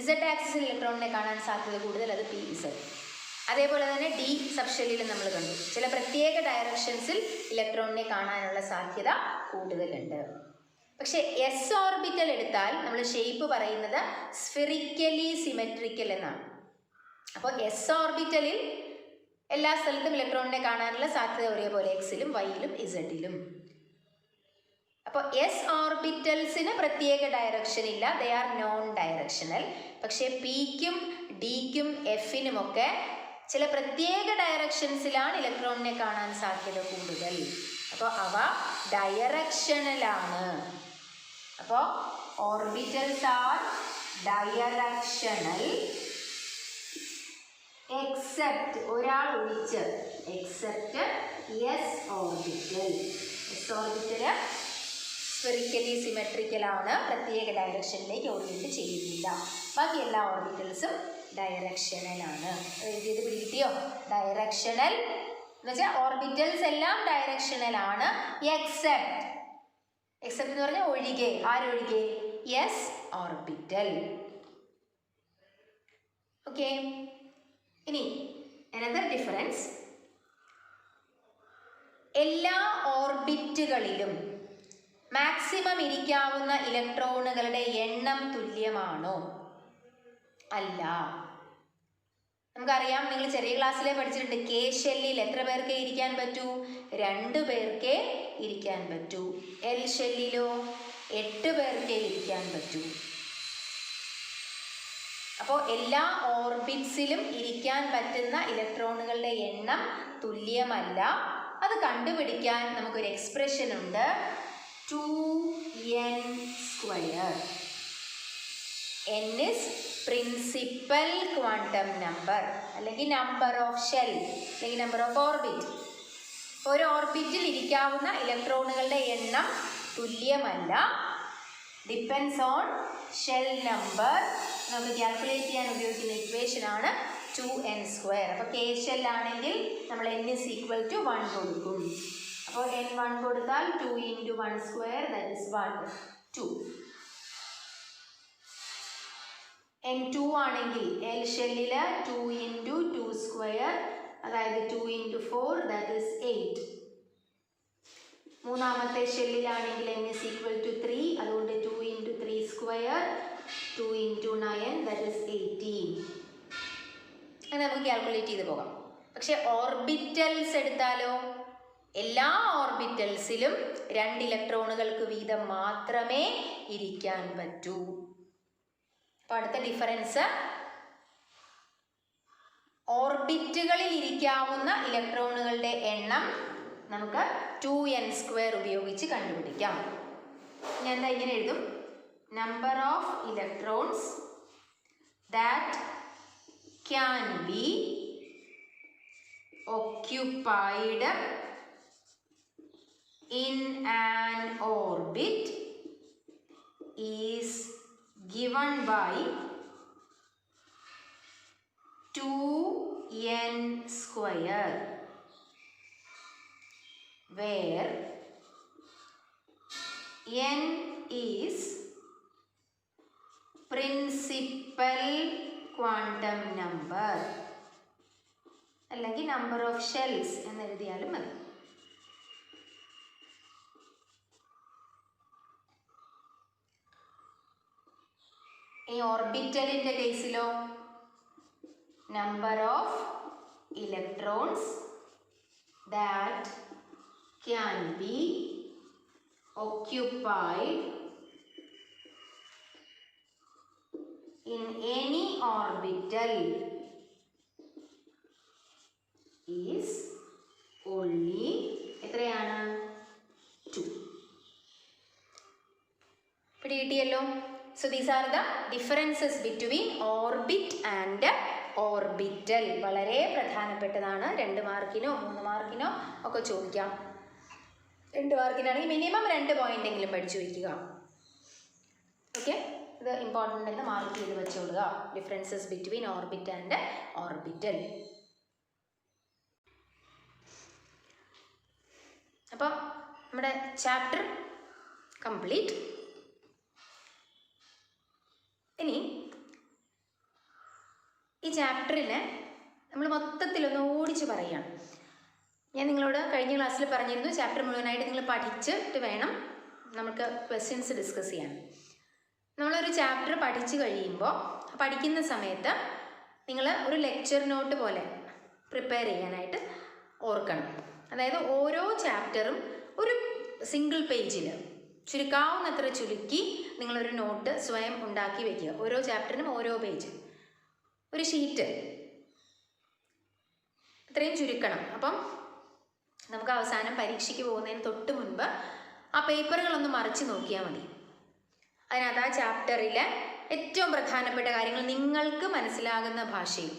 [SPEAKER 1] ഇസഡ് ആക്സിസിൽ ഇലക്ട്രോണിനെ കാണാൻ സാധ്യത കൂടുതൽ, അത് പി ഇസഡ്. അതേപോലെ തന്നെ ഡി സബ്ഷെല്ലിൽ നമ്മൾ കണ്ടു ചില പ്രത്യേക ഡയറക്ഷൻസിൽ ഇലക്ട്രോണിനെ കാണാനുള്ള സാധ്യത കൂടുതലുണ്ട്. പക്ഷെ എസ് ഓർബിറ്റൽ എടുത്താൽ നമ്മൾ ഷേപ്പ് പറയുന്നത് സ്ഫിറിക്കലി സിമെട്രിക്കൽ എന്നാണ്. അപ്പോൾ എസ് ഓർബിറ്റലിൽ എല്ലാ സ്ഥലത്തും ഇലക്ട്രോണിനെ കാണാനുള്ള സാധ്യത ഒരേപോലെ എക്സിലും വൈയിലും ഇസഡിലും. അപ്പോൾ എസ് ഓർബിറ്റൽസിന് പ്രത്യേക ഡയറക്ഷൻ ഇല്ല, ദേ ആർ നോൺ ഡയറക്ഷണൽ. പക്ഷേ പിക്കും ഡിക്കും എഫിനുമൊക്കെ ചില പ്രത്യേക ഡയറക്ഷൻസിലാണ് ഇലക്ട്രോണിനെ കാണാൻ സാധ്യത കൂടുതൽ. അപ്പോൾ അവ ഡയറക്ഷണലാണ്. അപ്പോൾ ഓർബിറ്റൽസ് ആർ ഡയറക്ഷണൽ എക്സെപ്റ്റ് ഒരാൾ ഒഴിച്ച്, except S orbital. S orbital spherically സിമെട്രിക്കലാണ്, പ്രത്യേക ഡയറക്ഷനിലേക്ക് ഓറിയൻറ്റ് ചെയ്യുന്നില്ല. ബാക്കി എല്ലാ ഓർബിറ്റൽസും ഡയറക്ഷണലാണ്. എഴുതിയത് പിടികിട്ടിയോ? ഡയറക്ഷണൽ എന്ന് വെച്ചാൽ ഓർബിറ്റൽസ് എല്ലാം ഡയറക്ഷണലാണ് എക്സെപ്റ്റ്, എക്സെപ്റ്റ് എന്ന് പറഞ്ഞാൽ ഒഴികെ. ആരൊഴികെ? S orbital. ഓക്കെ. ഇനി another ഡിഫറൻസ്, എല്ലാ ഓർബിറ്റുകളിലും മാക്സിമം ഇരിക്കാവുന്ന ഇലക്ട്രോണുകളുടെ എണ്ണം തുല്യമാണോ? അല്ല. നമുക്കറിയാം, നിങ്ങൾ ചെറിയ ക്ലാസ്സിലെ പഠിച്ചിട്ടുണ്ട്, കെ ഷെല്ലിൽ എത്ര പേർക്കേ ഇരിക്കാൻ പറ്റൂ? 2 പേർക്കേ ഇരിക്കാൻ പറ്റൂ. എൽ ഷെല്ലിലോ 8 പേർക്കേ ഇരിക്കാൻ പറ്റൂ. അപ്പോൾ എല്ലാ ഓർബിറ്റ്സിലും ഇരിക്കാൻ പറ്റുന്ന ഇലക്ട്രോണുകളുടെ എണ്ണം തുല്യമല്ല. അത് കണ്ടുപിടിക്കാൻ നമുക്കൊരു എക്സ്പ്രഷൻ ഉണ്ട്, 2n². n is principal quantum number, അല്ലെങ്കിൽ നമ്പർ ഓഫ് ഷെൽ, അല്ലെങ്കിൽ നമ്പർ ഓഫ് ഓർബിറ്റ്. ഒരു ഓർബിറ്റിൽ ഇരിക്കാവുന്ന ഇലക്ട്രോണുകളുടെ എണ്ണം തുല്യമല്ല, ഡിപ്പെൻസ് ഓൺ ഷെൽ നമ്പർ. നമുക്ക് കാൽക്കുലേറ്റ് ചെയ്യാൻ ഉപയോഗിക്കുന്ന ഇക്വേഷൻ ആണ് 2n². അപ്പോൾ കെ ഷെല്ലാണെങ്കിൽ നമ്മൾ n is equal to 1 കൊടുക്കും. അപ്പോൾ n 1 കൊടുത്താൽ 2 × 1² that is 1, 2. n 2 ആണെങ്കിൽ എൽ ഷെല്ലിൽ 2 × 2², അതായത് 2 × 4 that is 8. മൂന്നാമത്തെ ഷെല്ലിലാണെങ്കിൽ n is equal to 3, അതുകൊണ്ട് 2 × 3², 2 × 9 that is 18. അങ്ങനെ നമുക്ക് കാൽക്കുലേറ്റ് ചെയ്ത് പോകാം. പക്ഷെ ഓർബിറ്റൽസ് എടുത്താലോ, എല്ലാ ഓർബിറ്റൽസിലും 2 ഇലക്ട്രോണുകൾക്ക് വീതം മാത്രമേ ഇരിക്കാൻ പറ്റൂ. അപ്പോൾ അടുത്ത ഡിഫറൻസ്, ഓർബിറ്റുകളിൽ ഇരിക്കാവുന്ന ഇലക്ട്രോണുകളുടെ എണ്ണം നമുക്ക് 2n² ഉപയോഗിച്ച് കണ്ടുപിടിക്കാം. ഞാൻ എന്താ ഇങ്ങനെ എഴുതും, number of electrons that can be occupied in an orbit is given by 2n square, where n is principal quantum number അല്ലെങ്കിൽ number of shells എന്ന് എഴുതിയാലും മതി. ഈ ഓർബിറ്റലിൻ്റെ കേസിലോ number of electrons that can be occupied in any orbital is only എത്രയാണ് 2. പിടികിട്ടിയല്ലോ. So these are the differences between orbit and orbital. വളരെ പ്രധാനപ്പെട്ടതാണ്. 2 മാർക്കിനോ 3 മാർക്കിനോ ഒക്കെ ചോദിക്കാം. 2 മാർക്കിനാണെങ്കിൽ മിനിമം 2 പോയിന്റ് എങ്കിലും പഠിച്ചു വയ്ക്കുക. ഓക്കെ, ഇത് ഇമ്പോർട്ടൻ്റ് എന്ന് മാർക്ക് ചെയ്ത് വെച്ചോളുക. Differences between orbit and orbital. അപ്പോൾ നമ്മുടെ ചാപ്റ്റർ കംപ്ലീറ്റ്. ഇനി ഈ ചാപ്റ്ററിനെ നമ്മൾ മൊത്തത്തിലൊന്ന് ഓടിച്ച് പറയുകയാണ്. ഞാൻ നിങ്ങളോട് കഴിഞ്ഞ ക്ലാസ്സിൽ പറഞ്ഞിരുന്നു ചാപ്റ്റർ മുഴുവനായിട്ട് നിങ്ങൾ പഠിച്ചിട്ട് വേണം നമുക്ക് ക്വസ്റ്റ്യൻസ് ഡിസ്കസ് ചെയ്യാൻ. നമ്മളൊരു ചാപ്റ്റർ പഠിച്ചു കഴിയുമ്പോൾ പഠിക്കുന്ന സമയത്ത് നിങ്ങൾ ഒരു ലെക്ചർ നോട്ട് പോലെ പ്രിപ്പയർ ചെയ്യാനായിട്ട് ഓർക്കണം. അതായത് ഓരോ ചാപ്റ്ററും ഒരു സിംഗിൾ പേജിൽ ചുരുക്കാവുന്നത്ര ചുരുക്കി നിങ്ങളൊരു നോട്ട് സ്വയം ഉണ്ടാക്കി വയ്ക്കുക. ഓരോ ചാപ്റ്ററിനും ഓരോ പേജ്, ഒരു ഷീറ്റ്, ഇത്രയും ചുരുക്കണം. അപ്പം നമുക്ക് അവസാനം പരീക്ഷയ്ക്ക് പോകുന്നതിന് തൊട്ട് മുൻപ് ആ പേപ്പറുകളൊന്ന് മറിച്ച് നോക്കിയാൽ മതി. അതിനകത്ത് ആ ചാപ്റ്ററിലെ ഏറ്റവും പ്രധാനപ്പെട്ട കാര്യങ്ങൾ നിങ്ങൾക്ക് മനസ്സിലാകുന്ന ഭാഷയിൽ,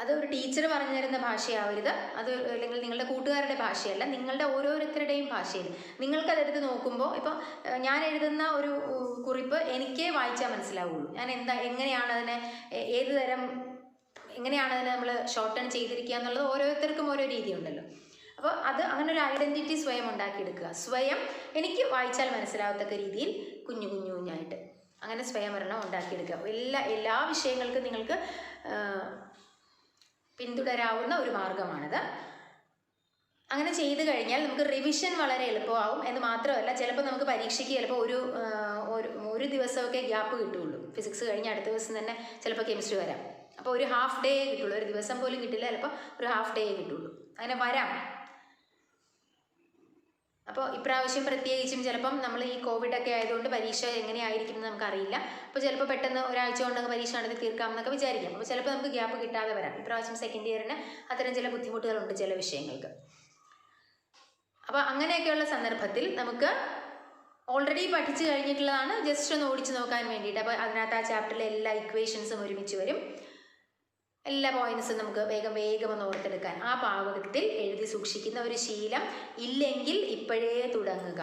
[SPEAKER 1] അത് ഒരു ടീച്ചർ പറഞ്ഞു തരുന്ന ഭാഷയാവരുത്, അത് അല്ലെങ്കിൽ നിങ്ങളുടെ കൂട്ടുകാരുടെ ഭാഷയല്ല, നിങ്ങളുടെ ഓരോരുത്തരുടെയും ഭാഷയിൽ നിങ്ങൾക്കതെടുത്ത് നോക്കുമ്പോൾ, ഇപ്പോൾ ഞാൻ എഴുതുന്ന ഒരു കുറിപ്പ് എനിക്ക് വായിച്ചാൽ മനസ്സിലാവുള്ളൂ. ഞാൻ എങ്ങനെയാണ് അതിനെ, ഏത് തരം, എങ്ങനെയാണ് അതിനെ നമ്മൾ ഷോർട്ടൺ ചെയ്തിരിക്കുക എന്നുള്ളത് ഓരോരുത്തർക്കും ഓരോ രീതിയുണ്ടല്ലോ. അപ്പോൾ അത് അങ്ങനെ ഒരു ഐഡൻറ്റിറ്റി സ്വയം ഉണ്ടാക്കിയെടുക്കുക. സ്വയം എനിക്ക് വായിച്ചാൽ മനസ്സിലാവത്തക്ക രീതിയിൽ കുഞ്ഞു കുഞ്ഞായിട്ട് അങ്ങനെ സ്വയംഭരണം ഉണ്ടാക്കിയെടുക്കുക. എല്ലാ വിഷയങ്ങൾക്കും നിങ്ങൾക്ക് പിന്തുടരാവുന്ന ഒരു മാർഗമാണിത്. അങ്ങനെ ചെയ്തു കഴിഞ്ഞാൽ നമുക്ക് റിവിഷൻ വളരെ എളുപ്പമാവും എന്ന് മാത്രമല്ല, ചിലപ്പോൾ നമുക്ക് പരീക്ഷയ്ക്ക് ചിലപ്പോൾ ഒരു ദിവസമൊക്കെ ഗ്യാപ്പ് കിട്ടുകയുള്ളൂ. ഫിസിക്സ് കഴിഞ്ഞ് അടുത്ത ദിവസം തന്നെ ചിലപ്പോൾ കെമിസ്ട്രി വരാം. അപ്പോൾ ഒരു ഹാഫ് ഡേ കിട്ടുള്ളൂ, ഒരു ദിവസം പോലും കിട്ടില്ല, ചിലപ്പോൾ ഒരു ഹാഫ് ഡേ കിട്ടുള്ളൂ. അങ്ങനെ വരാം. അപ്പോൾ ഇപ്രാവശ്യം പ്രത്യേകിച്ചും ചിലപ്പം നമ്മൾ ഈ കോവിഡൊക്കെ ആയതുകൊണ്ട് പരീക്ഷ എങ്ങനെയായിരിക്കും എന്ന് നമുക്കറിയില്ല. അപ്പോൾ ചിലപ്പോൾ പെട്ടെന്ന് ഒരാഴ്ച കൊണ്ടൊക്കെ പരീക്ഷ നടത്തി തീർക്കാമെന്നൊക്കെ വിചാരിക്കാം. അപ്പോൾ ചിലപ്പോൾ നമുക്ക് ഗ്യാപ്പ് കിട്ടാതെ വരാം. ഇപ്രാവശ്യം സെക്കൻഡ് ഇയറിന് അത്തരം ചില ബുദ്ധിമുട്ടുകളുണ്ട് ചില വിഷയങ്ങൾക്ക്. അപ്പോൾ അങ്ങനെയൊക്കെയുള്ള സന്ദർഭത്തിൽ നമുക്ക് ഓൾറെഡി പഠിച്ചു കഴിഞ്ഞിട്ടുള്ളതാണ്, ജസ്റ്റ് ഒന്ന് ഓടിച്ച് നോക്കാൻ വേണ്ടിയിട്ട്. അപ്പോൾ അതിനകത്ത് ആ ചാപ്റ്ററിലെ എല്ലാ ഇക്വേഷൻസും ഒരുമിച്ച് വരും, എല്ലാ പോയിന്റ്സും നമുക്ക് വേഗം ഒന്ന് ഓർത്തെടുക്കാൻ ആ പാകത്തിൽ എഴുതി സൂക്ഷിക്കുന്ന ഒരു ശീലം ഇല്ലെങ്കിൽ ഇപ്പോഴേ തുടങ്ങുക.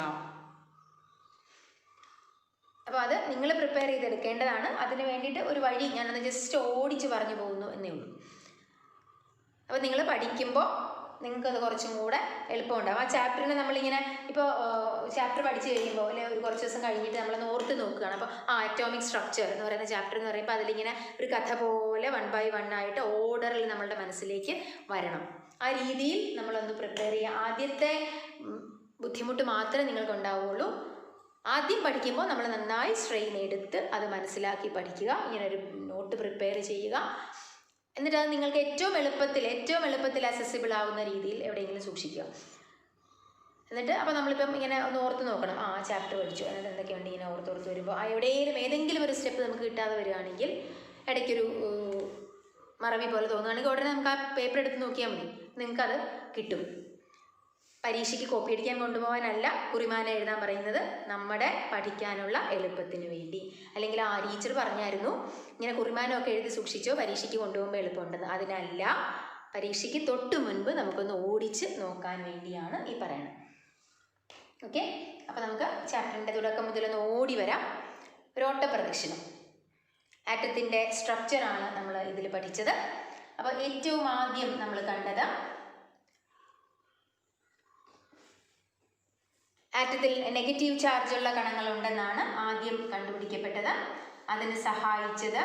[SPEAKER 1] അപ്പോൾ അത് നിങ്ങൾ പ്രിപ്പയർ ചെയ്തെടുക്കേണ്ടതാണ്. അതിന് വേണ്ടിയിട്ട് ഒരു വഴി ഞാനൊന്ന് ജസ്റ്റ് ഓടിച്ച് പറഞ്ഞു പോകുന്നു എന്നേ ഉള്ളൂ. അപ്പോൾ നിങ്ങൾ പഠിക്കുമ്പോൾ നിങ്ങൾക്കത് കുറച്ചും കൂടെ എളുപ്പമുണ്ടാകും. ആ ചാപ്റ്ററിനെ നമ്മളിങ്ങനെ ഇപ്പോൾ ചാപ്റ്റർ പഠിച്ചു കഴിയുമ്പോൾ അല്ലെങ്കിൽ ഒരു കുറച്ച് ദിവസം കഴിഞ്ഞിട്ട് നമ്മളൊന്ന് ഓർത്ത് നോക്കുകയാണ്. അപ്പോൾ അറ്റോമിക് സ്ട്രക്ചർ എന്ന് പറയുന്ന ചാപ്റ്റർ എന്ന് പറയുമ്പോൾ അതിലിങ്ങനെ ഒരു കഥ പോലെ 1 by 1 ആയിട്ട് ഓർഡറിൽ നമ്മളുടെ മനസ്സിലേക്ക് വരണം. ആ രീതിയിൽ നമ്മളൊന്ന് പ്രിപ്പയർ ചെയ്യുക. ആദ്യത്തെ ബുദ്ധിമുട്ട് മാത്രമേ നിങ്ങൾക്കുണ്ടാവുകയുള്ളൂ. ആദ്യം പഠിക്കുമ്പോൾ നമ്മൾ നന്നായി സ്ട്രെയിൻ എടുത്ത് അത് മനസ്സിലാക്കി പഠിക്കുക. ഇങ്ങനൊരു നോട്ട് പ്രിപ്പയർ ചെയ്യുക. എന്നിട്ട് അത് നിങ്ങൾക്ക് ഏറ്റവും എളുപ്പത്തിൽ അക്സസിബിൾ ആവുന്ന രീതിയിൽ എവിടെയെങ്കിലും സൂക്ഷിക്കുക. എന്നിട്ട് അപ്പോൾ നമ്മളിപ്പം ഇങ്ങനെ ഒന്ന് ഓർത്ത് നോക്കണം, ആ ചാപ്റ്റർ പഠിച്ചു, എന്നിട്ട് എന്തൊക്കെയുണ്ട് ഇങ്ങനെ ഓർത്ത് വരുമ്പോൾ ഏതെങ്കിലും ഒരു സ്റ്റെപ്പ് നമുക്ക് കിട്ടാതെ വരികയാണെങ്കിൽ, ഇടയ്ക്കൊരു മറവി പോലെ തോന്നുകയാണെങ്കിൽ ഉടനെ നമുക്ക് ആ പേപ്പർ എടുത്ത് നോക്കിയാൽ മതി, നിങ്ങൾക്കത് കിട്ടും. പരീക്ഷയ്ക്ക് കോപ്പി അടിക്കാൻ കൊണ്ടുപോകാനല്ല കുറിമാനം എഴുതാൻ പറയുന്നത്, നമ്മുടെ പഠിക്കാനുള്ള എളുപ്പത്തിന് വേണ്ടി. അല്ലെങ്കിൽ ആ ടീച്ചർ പറഞ്ഞായിരുന്നു ഇങ്ങനെ കുറിമാനമൊക്കെ എഴുതി സൂക്ഷിച്ചോ പരീക്ഷയ്ക്ക് കൊണ്ടുപോകുമ്പോൾ എളുപ്പമുണ്ടെന്ന്. അതിനല്ല, പരീക്ഷയ്ക്ക് തൊട്ട് മുൻപ് നമുക്കൊന്ന് ഓടിച്ച് നോക്കാൻ വേണ്ടിയാണ് ഈ പറയുന്നത്. ഓക്കെ, അപ്പോൾ നമുക്ക് ചാപ്റ്ററിൻ്റെ തുടക്കം മുതലൊന്ന് ഓടി വരാം. ഒരു ഓട്ടപ്രദക്ഷിണം, ആറ്റത്തിൻ്റെ സ്ട്രക്ചറാണ് നമ്മൾ ഇതിൽ പഠിച്ചത്. അപ്പോൾ ഏറ്റവും ആദ്യം നമ്മൾ കണ്ടത് ആറ്റത്തിൽ നെഗറ്റീവ് ചാർജുള്ള കണങ്ങളുണ്ടെന്നാണ് ആദ്യം കണ്ടുപിടിക്കപ്പെട്ടത്. അതിന് സഹായിച്ചത്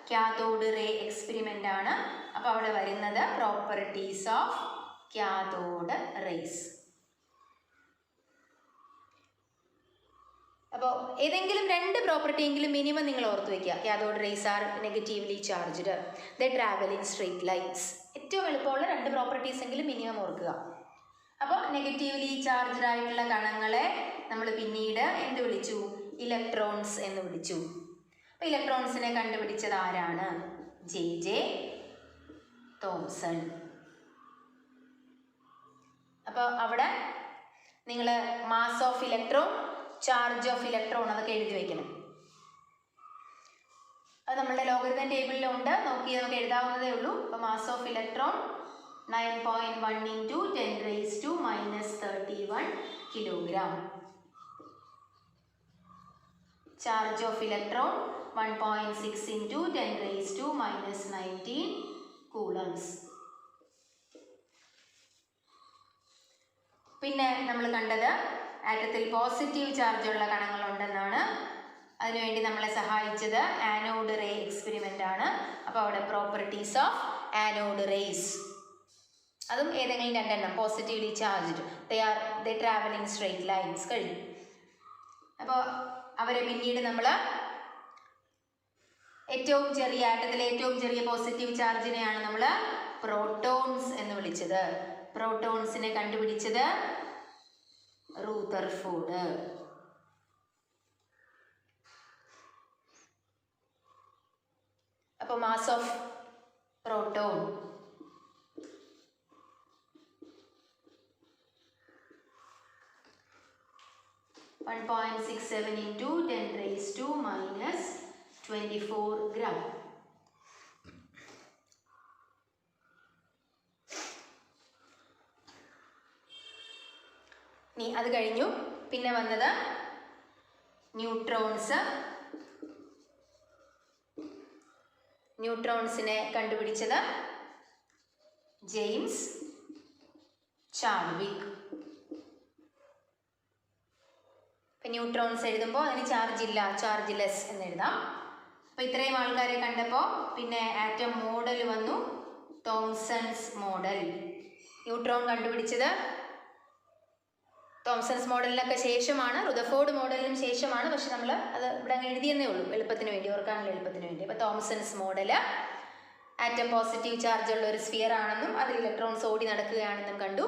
[SPEAKER 1] കാഥോഡ് റേ എക്സ്പെരിമെൻ്റ് ആണ്. അപ്പോൾ അവിടെ വരുന്നത് പ്രോപ്പർട്ടീസ് ഓഫ് കാഥോഡ് റേസ്. അപ്പോൾ ഏതെങ്കിലും 2 പ്രോപ്പർട്ടി എങ്കിലും മിനിമം നിങ്ങൾ ഓർത്ത് വയ്ക്കുക. Cathode rays are negatively charged, the travel in straight lines. ഏറ്റവും എളുപ്പമുള്ള 2 പ്രോപ്പർട്ടീസ് എങ്കിലും മിനിമം ഓർക്കുക. അപ്പോൾ നെഗറ്റീവ്ലി ചാർജ്ഡ് ആയിട്ടുള്ള കണങ്ങളെ നമ്മൾ പിന്നീട് എന്ത് വിളിച്ചു? ഇലക്ട്രോൺസ് എന്ന് വിളിച്ചു. അപ്പോൾ ഇലക്ട്രോൺസിനെ കണ്ടുപിടിച്ചത് ആരാണ്? J Thomson. അപ്പോൾ അവിടെ നിങ്ങൾ mass of electron, charge of electron അതൊക്കെ എഴുതി വയ്ക്കണം. അത് നമ്മളുടെ ലോഗരിതം ടേബിളിലുണ്ട്, നോക്കി നമുക്ക് എഴുതാവുന്നതേ ഉള്ളൂ. അപ്പോൾ mass of electron 9.1 into 10 raised to minus 31 kilogram. Charge of electron 1.6 into 10 raised to minus 19 coulombs. പിന്നെ നമ്മൾ കണ്ടത് ആറ്റത്തിൽ പോസിറ്റീവ് ചാർജുള്ള കണങ്ങളുണ്ടെന്നാണ്. അതിനുവേണ്ടി നമ്മളെ സഹായിച്ചത് ആനോഡ് റേ എക്സ്പെരിമെൻ്റ് ആണ്. അപ്പോൾ അവിടെ പ്രോപ്പർട്ടീസ് ഓഫ് ആനോഡ് റേസ്, അതും ഏതെങ്കിലും 2 എണ്ണം positively charged, they travel in straight lines കഴിഞ്ഞു. അപ്പോൾ അവരെ പിന്നീട് നമ്മൾ ഏറ്റവും ചെറിയ ആറ്റത്തിലെ ഏറ്റവും ചെറിയ പോസിറ്റീവ് ചാർജിനെയാണ് നമ്മൾ പ്രോട്ടോൺസ് എന്ന് വിളിച്ചത്. പ്രോട്ടോൺസിനെ കണ്ടുപിടിച്ചത് റൂദർഫോർഡ്. അപ്പോൾ mass of proton 1.67 into 10 raised to minus 24 gram. ഇനി അത് കഴിഞ്ഞു. പിന്നെ വന്നത് ന്യൂട്രോൺസ്. ന്യൂട്രോൺസിനെ കണ്ടുപിടിച്ചത് ജെയിംസ് ചാഡ്വിക്. ഇപ്പം ന്യൂട്രോൺസ് എഴുതുമ്പോൾ അതിന് ചാർജ് ഇല്ല, ചാർജ് ലെസ് എന്ന് എഴുതാം. അപ്പോൾ ഇത്രയും ആൾക്കാരെ കണ്ടപ്പോൾ പിന്നെ ആറ്റം മോഡൽ വന്നു, തോംസൺസ് മോഡൽ. ന്യൂട്രോൺ കണ്ടുപിടിച്ചത് തോംസൺസ് മോഡലിനൊക്കെ ശേഷമാണ്, റുദർഫോർഡ് മോഡലിനും ശേഷമാണ്. പക്ഷെ നമ്മൾ അത് ഇവിടെ അങ്ങ് എഴുതിയെന്നേ ഉള്ളൂ, എളുപ്പത്തിന് വേണ്ടി, ഓർക്കാനുള്ള എളുപ്പത്തിന് വേണ്ടി. അപ്പോൾ തോംസൺസ് മോഡൽ ആറ്റം പോസിറ്റീവ് ചാർജ് ഉള്ള ഒരു സ്ഫിയർ ആണെന്നും അതിൽ ഇലക്ട്രോൺസ് ഓടി നടക്കുകയാണെന്നും കണ്ടു.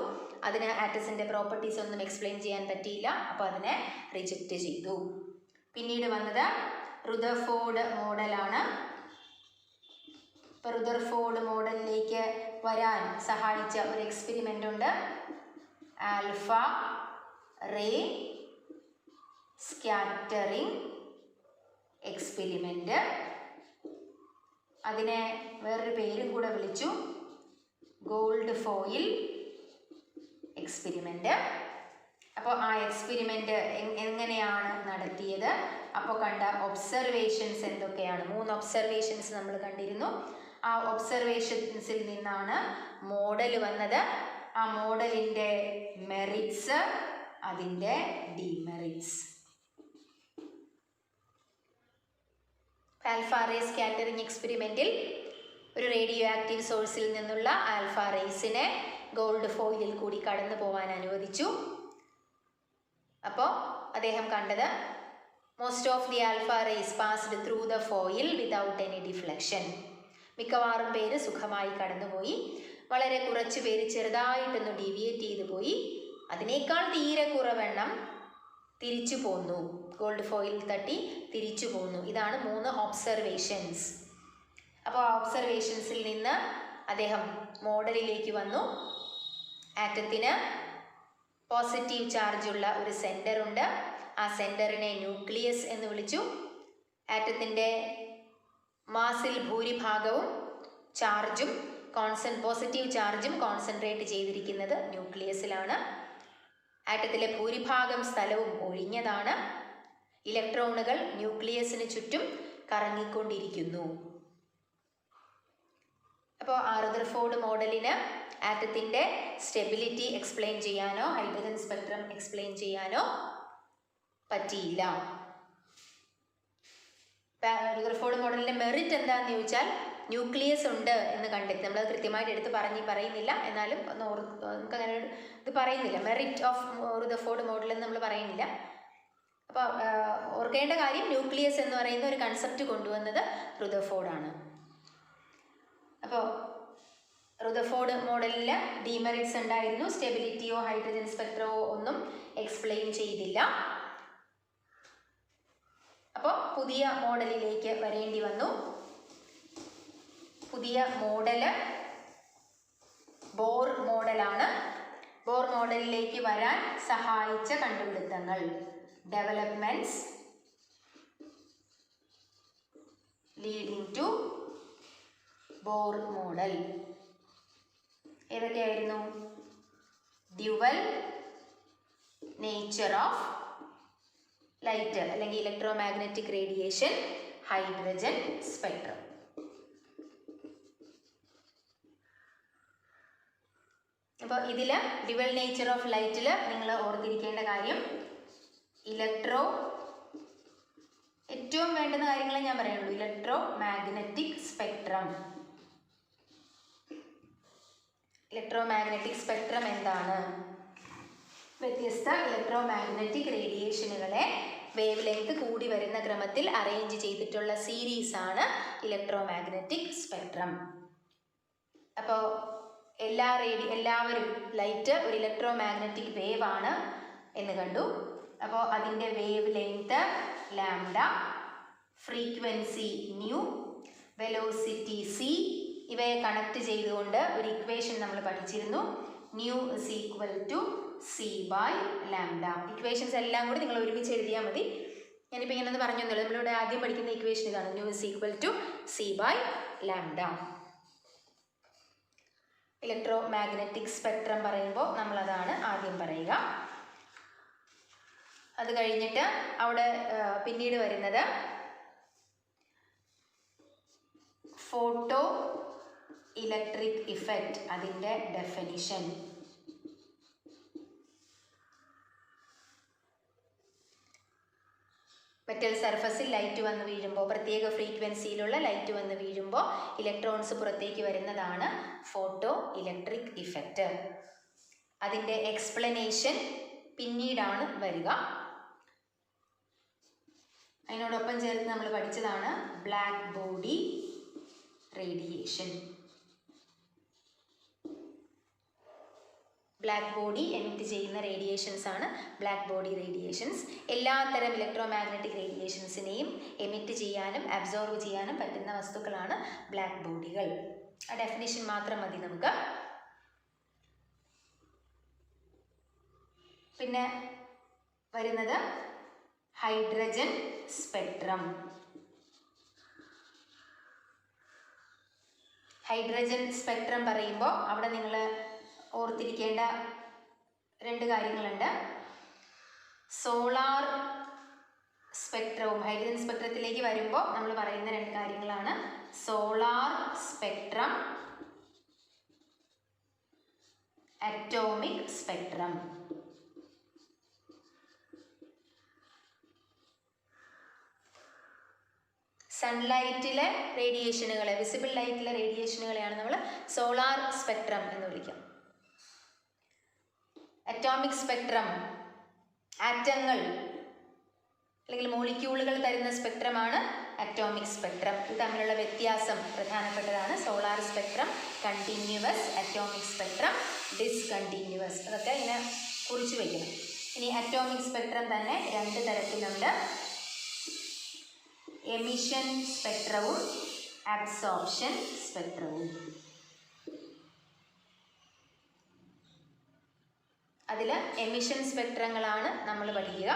[SPEAKER 1] അതിന് ആറ്റസിൻ്റെ പ്രോപ്പർട്ടീസ് ഒന്നും എക്സ്പ്ലെയിൻ ചെയ്യാൻ പറ്റിയില്ല, അപ്പോൾ അതിനെ റിജക്റ്റ് ചെയ്തു. പിന്നീട് വന്നത് റുദർഫോർഡ് മോഡലാണ്. ഇപ്പോൾ റുദർഫോർഡ് മോഡലിലേക്ക് വരാൻ സഹായിച്ച ഒരു എക്സ്പെരിമെൻ്റ് ഉണ്ട്, ആൽഫ റേ സ്കാറ്ററിംഗ് എക്സ്പെരിമെൻ്റ്. അതിനെ വേറൊരു പേരും കൂടെ വിളിച്ചു, ഗോൾഡ് ഫോയിൽ എക്സ്പെരിമെൻ്റ്. അപ്പോൾ ആ എക്സ്പെരിമെൻ്റ് എങ്ങനെയാണ് നടത്തിയത്? അപ്പോൾ കണ്ട ഒബ്സർവേഷൻസ് എന്തൊക്കെയാണ്? 3 ഒബ്സർവേഷൻസ് നമ്മൾ കണ്ടിരുന്നു. ആ ഒബ്സർവേഷൻസിൽ നിന്നാണ് മോഡൽ വന്നത്. ആ മോഡലിൻ്റെ മെറിറ്റ്സ്, അതിൻ്റെ ഡിമെറിറ്റ്സ്. ആൽഫ റേ സ്കാറ്ററിംഗ് എക്സ്പെരിമെൻറ്റിൽ ഒരു റേഡിയോ ആക്റ്റീവ് സോഴ്സിൽ നിന്നുള്ള ആൽഫ റേസിനെ ഗോൾഡ് ഫോയിലിൽ കൂടി കടന്നു പോകാൻ അനുവദിച്ചു. അപ്പോൾ അദ്ദേഹം കണ്ടത് most of the alpha rays passed through the foil without any deflection. മിക്കവാറും പേര് സുഖമായി കടന്നുപോയി. വളരെ കുറച്ച് പേര് ചെറുതായിട്ടൊന്ന് ഡീവിയേറ്റ് ചെയ്തു പോയി. അതിനേക്കാൾ തീരെ കുറവെണ്ണം തിരിച്ചു പോന്നു, ഗോൾഡ് ഫോയിൽ തട്ടി തിരിച്ചു പോന്നു. ഇതാണ് 3 ഒബ്സർവേഷൻസ്. അപ്പോൾ ആ ഒബ്സർവേഷൻസിൽ നിന്ന് അദ്ദേഹം മോഡലിലേക്ക് വന്നു. ആറ്റത്തിന് പോസിറ്റീവ് ചാർജുള്ള ഒരു സെൻറ്റർ ഉണ്ട്. ആ സെൻറ്ററിനെ ന്യൂക്ലിയസ് എന്ന് വിളിച്ചു. ആറ്റത്തിൻ്റെ മാസിൽ ഭൂരിഭാഗവും ചാർജും പോസിറ്റീവ് ചാർജും കോൺസെൻട്രേറ്റ് ചെയ്തിരിക്കുന്നത് ന്യൂക്ലിയസിലാണ്. ആറ്റത്തിലെ ഭൂരിഭാഗം സ്ഥലവും ഒഴിഞ്ഞതാണ്. ഇലക്ട്രോണുകൾ ന്യൂക്ലിയസിന് ചുറ്റും കറങ്ങിക്കൊണ്ടിരിക്കുന്നു. അപ്പോൾ റുദർഫോർഡ് മോഡലിന് ആറ്റത്തിൻ്റെ സ്റ്റെബിലിറ്റി എക്സ്പ്ലെയിൻ ചെയ്യാനോ ഹൈഡ്രജൻ സ്പെക്ട്രം എക്സ്പ്ലെയിൻ ചെയ്യാനോ പറ്റിയില്ല. റുദർഫോർഡ് മോഡലിൻ്റെ മെറിറ്റ് എന്താണെന്ന് ചോദിച്ചാൽ ന്യൂക്ലിയസ് ഉണ്ട് എന്ന് കണ്ടെത്തി. നമ്മളത് കൃത്യമായിട്ട് എടുത്ത് പറയുന്നില്ല, എന്നാലും നമുക്ക് അങ്ങനെ ഇത് പറയുന്നില്ല. മെറിറ്റ് ഓഫ് റുദർഫോർഡ് മോഡൽ എന്ന് നമ്മൾ പറയുന്നില്ല. അപ്പോൾ ഓർക്കേണ്ട കാര്യം ന്യൂക്ലിയസ് എന്ന് പറയുന്ന ഒരു കൺസെപ്റ്റ് കൊണ്ടുവന്നത് റുദർഫോർഡാണ്. അപ്പോൾ റുദർഫോർഡ് മോഡലിൽ ഡീമെറിറ്റ്സ് ഉണ്ടായിരുന്നു. സ്റ്റെബിലിറ്റിയോ ഹൈഡ്രജൻ സ്പെക്ട്രമോ ഒന്നും എക്സ്പ്ലെയിൻ ചെയ്തില്ല. അപ്പോൾ പുതിയ മോഡലിലേക്ക് വരേണ്ടി വന്നു. പുതിയ മോഡല് ബോർ മോഡലാണ്. ബോർ മോഡലിലേക്ക് വരാൻ സഹായിച്ച കണ്ടുപിടുത്തങ്ങൾ, developments leading to Bohr model ഏതൊക്കെയായിരുന്നു? ഡ്യുവൽ നേച്ചർ ഓഫ് ലൈറ്റ് അല്ലെങ്കിൽ ഇലക്ട്രോമാഗ്നറ്റിക് റേഡിയേഷൻ, ഹൈഡ്രജൻ സ്പെക്ട്രം. അപ്പോൾ ഇതിൽ ഡ്യുവൽ നേച്ചർ ഓഫ് ലൈറ്റിൽ നിങ്ങൾ ഓർത്തിരിക്കേണ്ട കാര്യം ഏറ്റവും വേണ്ടുന്ന കാര്യങ്ങളെ ഞാൻ പറയുള്ളൂ. Electro magnetic spectrum. Electro magnetic spectrum എന്താണ്? വ്യത്യസ്ത ഇലക്ട്രോ മാഗ്നറ്റിക് റേഡിയേഷനുകളെ വേവ് ലെങ്ത് കൂടി വരുന്ന ക്രമത്തിൽ അറേഞ്ച് ചെയ്തിട്ടുള്ള സീരീസാണ് ഇലക്ട്രോ മാഗ്നറ്റിക് സ്പെക്ട്രം. അപ്പോൾ എല്ലാവരും ലൈറ്റ് ഒരു ഇലക്ട്രോ മാഗ്നറ്റിക് വേവ് ആണ് എന്ന് കണ്ടു. അപ്പോൾ അതിൻ്റെ wavelength lambda, frequency nu, velocity c, ഇവയെ കണക്ട് ചെയ്തുകൊണ്ട് ഒരു ഇക്വേഷൻ നമ്മൾ പഠിച്ചിരുന്നു. Nu is equal to c by lambda. Equations എല്ലാം കൂടി നിങ്ങൾ ഒരുമിച്ച് എഴുതിയാൽ മതി. ഞാനിപ്പോൾ ഇങ്ങനെ ഒന്ന് പറഞ്ഞു തന്നുള്ളൂ. നമ്മളിവിടെ ആദ്യം പഠിക്കുന്ന ഇക്വേഷൻ ഇതാണ്, nu is equal to c by lambda. Electromagnetic spectrum പറയുമ്പോൾ നമ്മളതാണ് ആദ്യം പറയുക. അത് കഴിഞ്ഞിട്ട് അവിടെ പിന്നീട് വരുന്നത് ഫോട്ടോ ഇലക്ട്രിക് ഇഫക്റ്റ്, അതിൻ്റെ ഡെഫിനിഷൻ. മെറ്റൽ സർഫസിൽ ലൈറ്റ് വന്ന് വീഴുമ്പോൾ, പ്രത്യേക ഫ്രീക്വൻസിയിലുള്ള ലൈറ്റ് വന്ന് വീഴുമ്പോൾ ഇലക്ട്രോൺസ് പുറത്തേക്ക് വരുന്നതാണ് ഫോട്ടോ ഇലക്ട്രിക് ഇഫക്റ്റ്. അതിൻ്റെ എക്സ്പ്ലനേഷൻ പിന്നീടാണ് വരിക. അതിനോടൊപ്പം ചേർത്ത് നമ്മൾ പഠിച്ചതാണ് black body radiation. Black body emit ചെയ്യുന്ന റേഡിയേഷൻസ് ആണ് ബ്ലാക്ക് ബോഡി റേഡിയേഷൻസ്. എല്ലാത്തരം ഇലക്ട്രോ മാഗ്നറ്റിക് റേഡിയേഷൻസിനെയും എമിറ്റ് ചെയ്യാനും അബ്സോർവ് ചെയ്യാനും പറ്റുന്ന വസ്തുക്കളാണ് ബ്ലാക്ക് ബോഡികൾ. ആ ഡെഫിനിഷൻ മാത്രം മതി നമുക്ക്. പിന്നെ വരുന്നത് ഹൈഡ്രജൻ സ്പെക്ട്രം. ഹൈഡ്രജൻ സ്പെക്ട്രം പറയുമ്പോൾ അവിടെ നിങ്ങൾ ഓർത്തിരിക്കേണ്ട രണ്ട് കാര്യങ്ങളുണ്ട്. സോളാർ സ്പെക്ട്രവും ഹൈഡ്രജൻ സ്പെക്ട്രത്തിലേക്ക് വരുമ്പോൾ നമ്മൾ പറയുന്ന രണ്ട് കാര്യങ്ങളാണ് സോളാർ സ്പെക്ട്രം, അറ്റോമിക് സ്പെക്ട്രം. സൺലൈറ്റിലെ റേഡിയേഷനുകളെ, വിസിബിൾ ലൈറ്റിലെ റേഡിയേഷനുകളെയാണ് നമ്മൾ സോളാർ സ്പെക്ട്രം എന്ന് വിളിക്കുക. അറ്റോമിക് സ്പെക്ട്രം ആറ്റങ്ങൾ അല്ലെങ്കിൽ മോളിക്യൂളുകൾ തരുന്ന സ്പെക്ട്രമാണ് അറ്റോമിക് സ്പെക്ട്രം. ഇത് തമ്മിലുള്ള വ്യത്യാസം പ്രധാനപ്പെട്ടതാണ്. Solar spectrum continuous, atomic spectrum discontinuous. അതൊക്കെ ഇങ്ങനെ കുറിച്ച് വയ്ക്കണം. ഇനി അറ്റോമിക് സ്പെക്ട്രം തന്നെ രണ്ട് തരത്തിലുണ്ട്. എമിഷൻ സ്പെക്ട്രവും അബ്സോർപ്ഷൻ സ്പെക്ട്രവും. അതിൽ എമിഷൻ സ്പെക്ട്രങ്ങളാണ് നമ്മൾ പഠിക്കുക.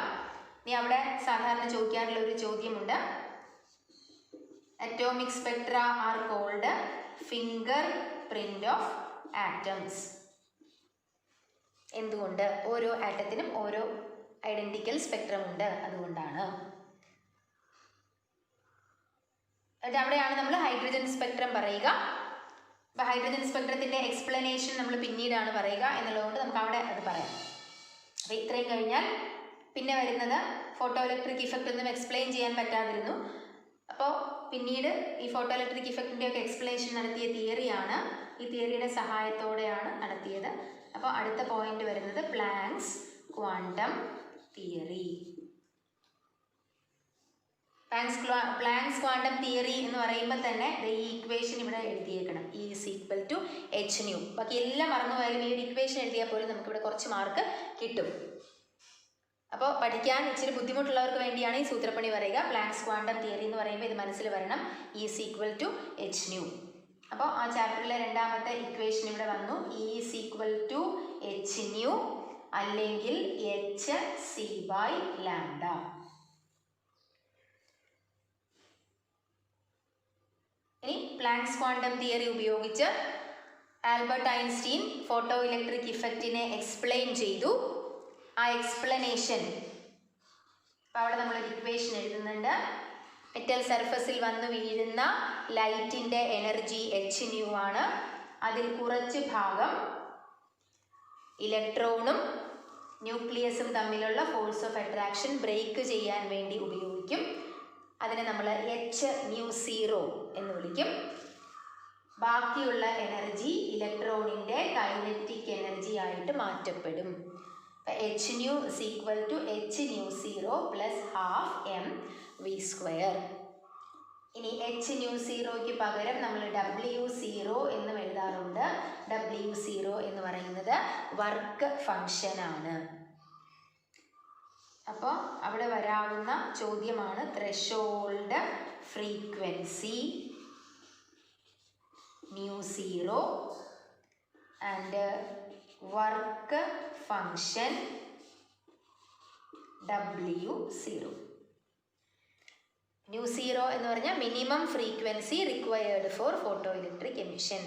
[SPEAKER 1] ഇനി അവിടെ സാധാരണ ചോദിക്കാറുള്ള ഒരു ചോദ്യമുണ്ട്. Atomic spectra are called fingerprint of atoms. എന്തുകൊണ്ട്? ഓരോ ആറ്റത്തിനും ഓരോ ഐഡന്റിക്കൽ സ്പെക്ട്രം ഉണ്ട്, അതുകൊണ്ടാണ്. അവിടെയാണ് നമ്മൾ ഹൈഡ്രജൻ സ്പെക്ട്രം പറയുക. അപ്പോൾ ഹൈഡ്രജൻ സ്പെക്ട്രത്തിൻ്റെ എക്സ്പ്ലനേഷൻ നമ്മൾ പിന്നീടാണ് പറയുക എന്നുള്ളതുകൊണ്ട് നമുക്ക് അവിടെ അത് പറയാം. അപ്പോൾ ഇത്രയും കഴിഞ്ഞാൽ പിന്നെ വരുന്നത് ഫോട്ടോ ഇലക്ട്രിക് ഇഫക്റ്റ് ഒന്നും എക്സ്പ്ലെയിൻ ചെയ്യാൻ പറ്റാതിരുന്നു. അപ്പോൾ പിന്നീട് ഈ ഫോട്ടോ ഇലക്ട്രിക് ഇഫക്റ്റിൻ്റെ ഒക്കെ എക്സ്പ്ലനേഷൻ നടത്തിയ തിയറിയാണ്. ഈ തിയറിയുടെ സഹായത്തോടെയാണ് നടത്തിയത്. അപ്പോൾ അടുത്ത പോയിന്റ് വരുന്നത് planks quantum theory. Planks quantum theory എന്ന് പറയുമ്പോൾ തന്നെ ഈ ഇക്വേഷൻ ഇവിടെ എഴുതിയേക്കണം. E = hν. ബാക്കി എല്ലാം മറന്നുപോയാലും ഈ ഒരു ഇക്വേഷൻ എഴുതിയാൽ പോലും നമുക്കിവിടെ കുറച്ച് മാർക്ക് കിട്ടും. അപ്പോൾ പഠിക്കാൻ ഇച്ചിരി ബുദ്ധിമുട്ടുള്ളവർക്ക് വേണ്ടിയാണ് ഈ സൂത്രപ്പണി പറയുക. പ്ലാങ്ക്സ് ക്വാണ്ടം തിയറി എന്ന് പറയുമ്പോൾ ഇത് മനസ്സിൽ വരണം. E = hν. അപ്പോൾ ആ ചാപ്റ്ററിലെ രണ്ടാമത്തെ ഇക്വേഷൻ ഇവിടെ വന്നു. E = hν അല്ലെങ്കിൽ hc/λ. ഇനി പ്ലാങ്ക്സ് ക്വാണ്ടം തിയറി ഉപയോഗിച്ച് ആൽബർട്ട് ഐൻസ്റ്റീൻ ഫോട്ടോ ഇലക്ട്രിക് ഇഫക്റ്റിനെ എക്സ്പ്ലെയിൻ ചെയ്തു. ആ എക്സ്പ്ലനേഷൻ അപ്പോൾ അവിടെ നമ്മളൊരു ഇക്വേഷൻ എഴുതുന്നുണ്ട്. മെറ്റൽ സർഫസിൽ വന്നു വീഴുന്ന ലൈറ്റിൻ്റെ എനർജി hν ആണ്. അതിൽ കുറച്ച് ഭാഗം ഇലക്ട്രോണും ന്യൂക്ലിയസും തമ്മിലുള്ള ഫോഴ്സ് ഓഫ് അട്രാക്ഷൻ ബ്രേക്ക് ചെയ്യാൻ വേണ്ടി ഉപയോഗിക്കും. അതിനെ നമ്മൾ hν0 എന്ന് വിളിക്കും. ബാക്കിയുള്ള എനർജി ഇലക്ട്രോണിൻ്റെ കൈനറ്റിക് എനർജി ആയിട്ട് മാറ്റപ്പെടും. hν = hν0 + ½ mv². ഇനി hν0യ്ക്ക് പകരം നമ്മൾ W0 എന്നും എഴുതാറുണ്ട്. W0 എന്ന് പറയുന്നത് വർക്ക് ഫങ്ഷനാണ്. അപ്പോൾ അവിടെ വരാവുന്ന ചോദ്യമാണ് threshold frequency μ0 and work function W0. μ0 എന്ന് പറഞ്ഞാൽ minimum frequency required for photo electric emission.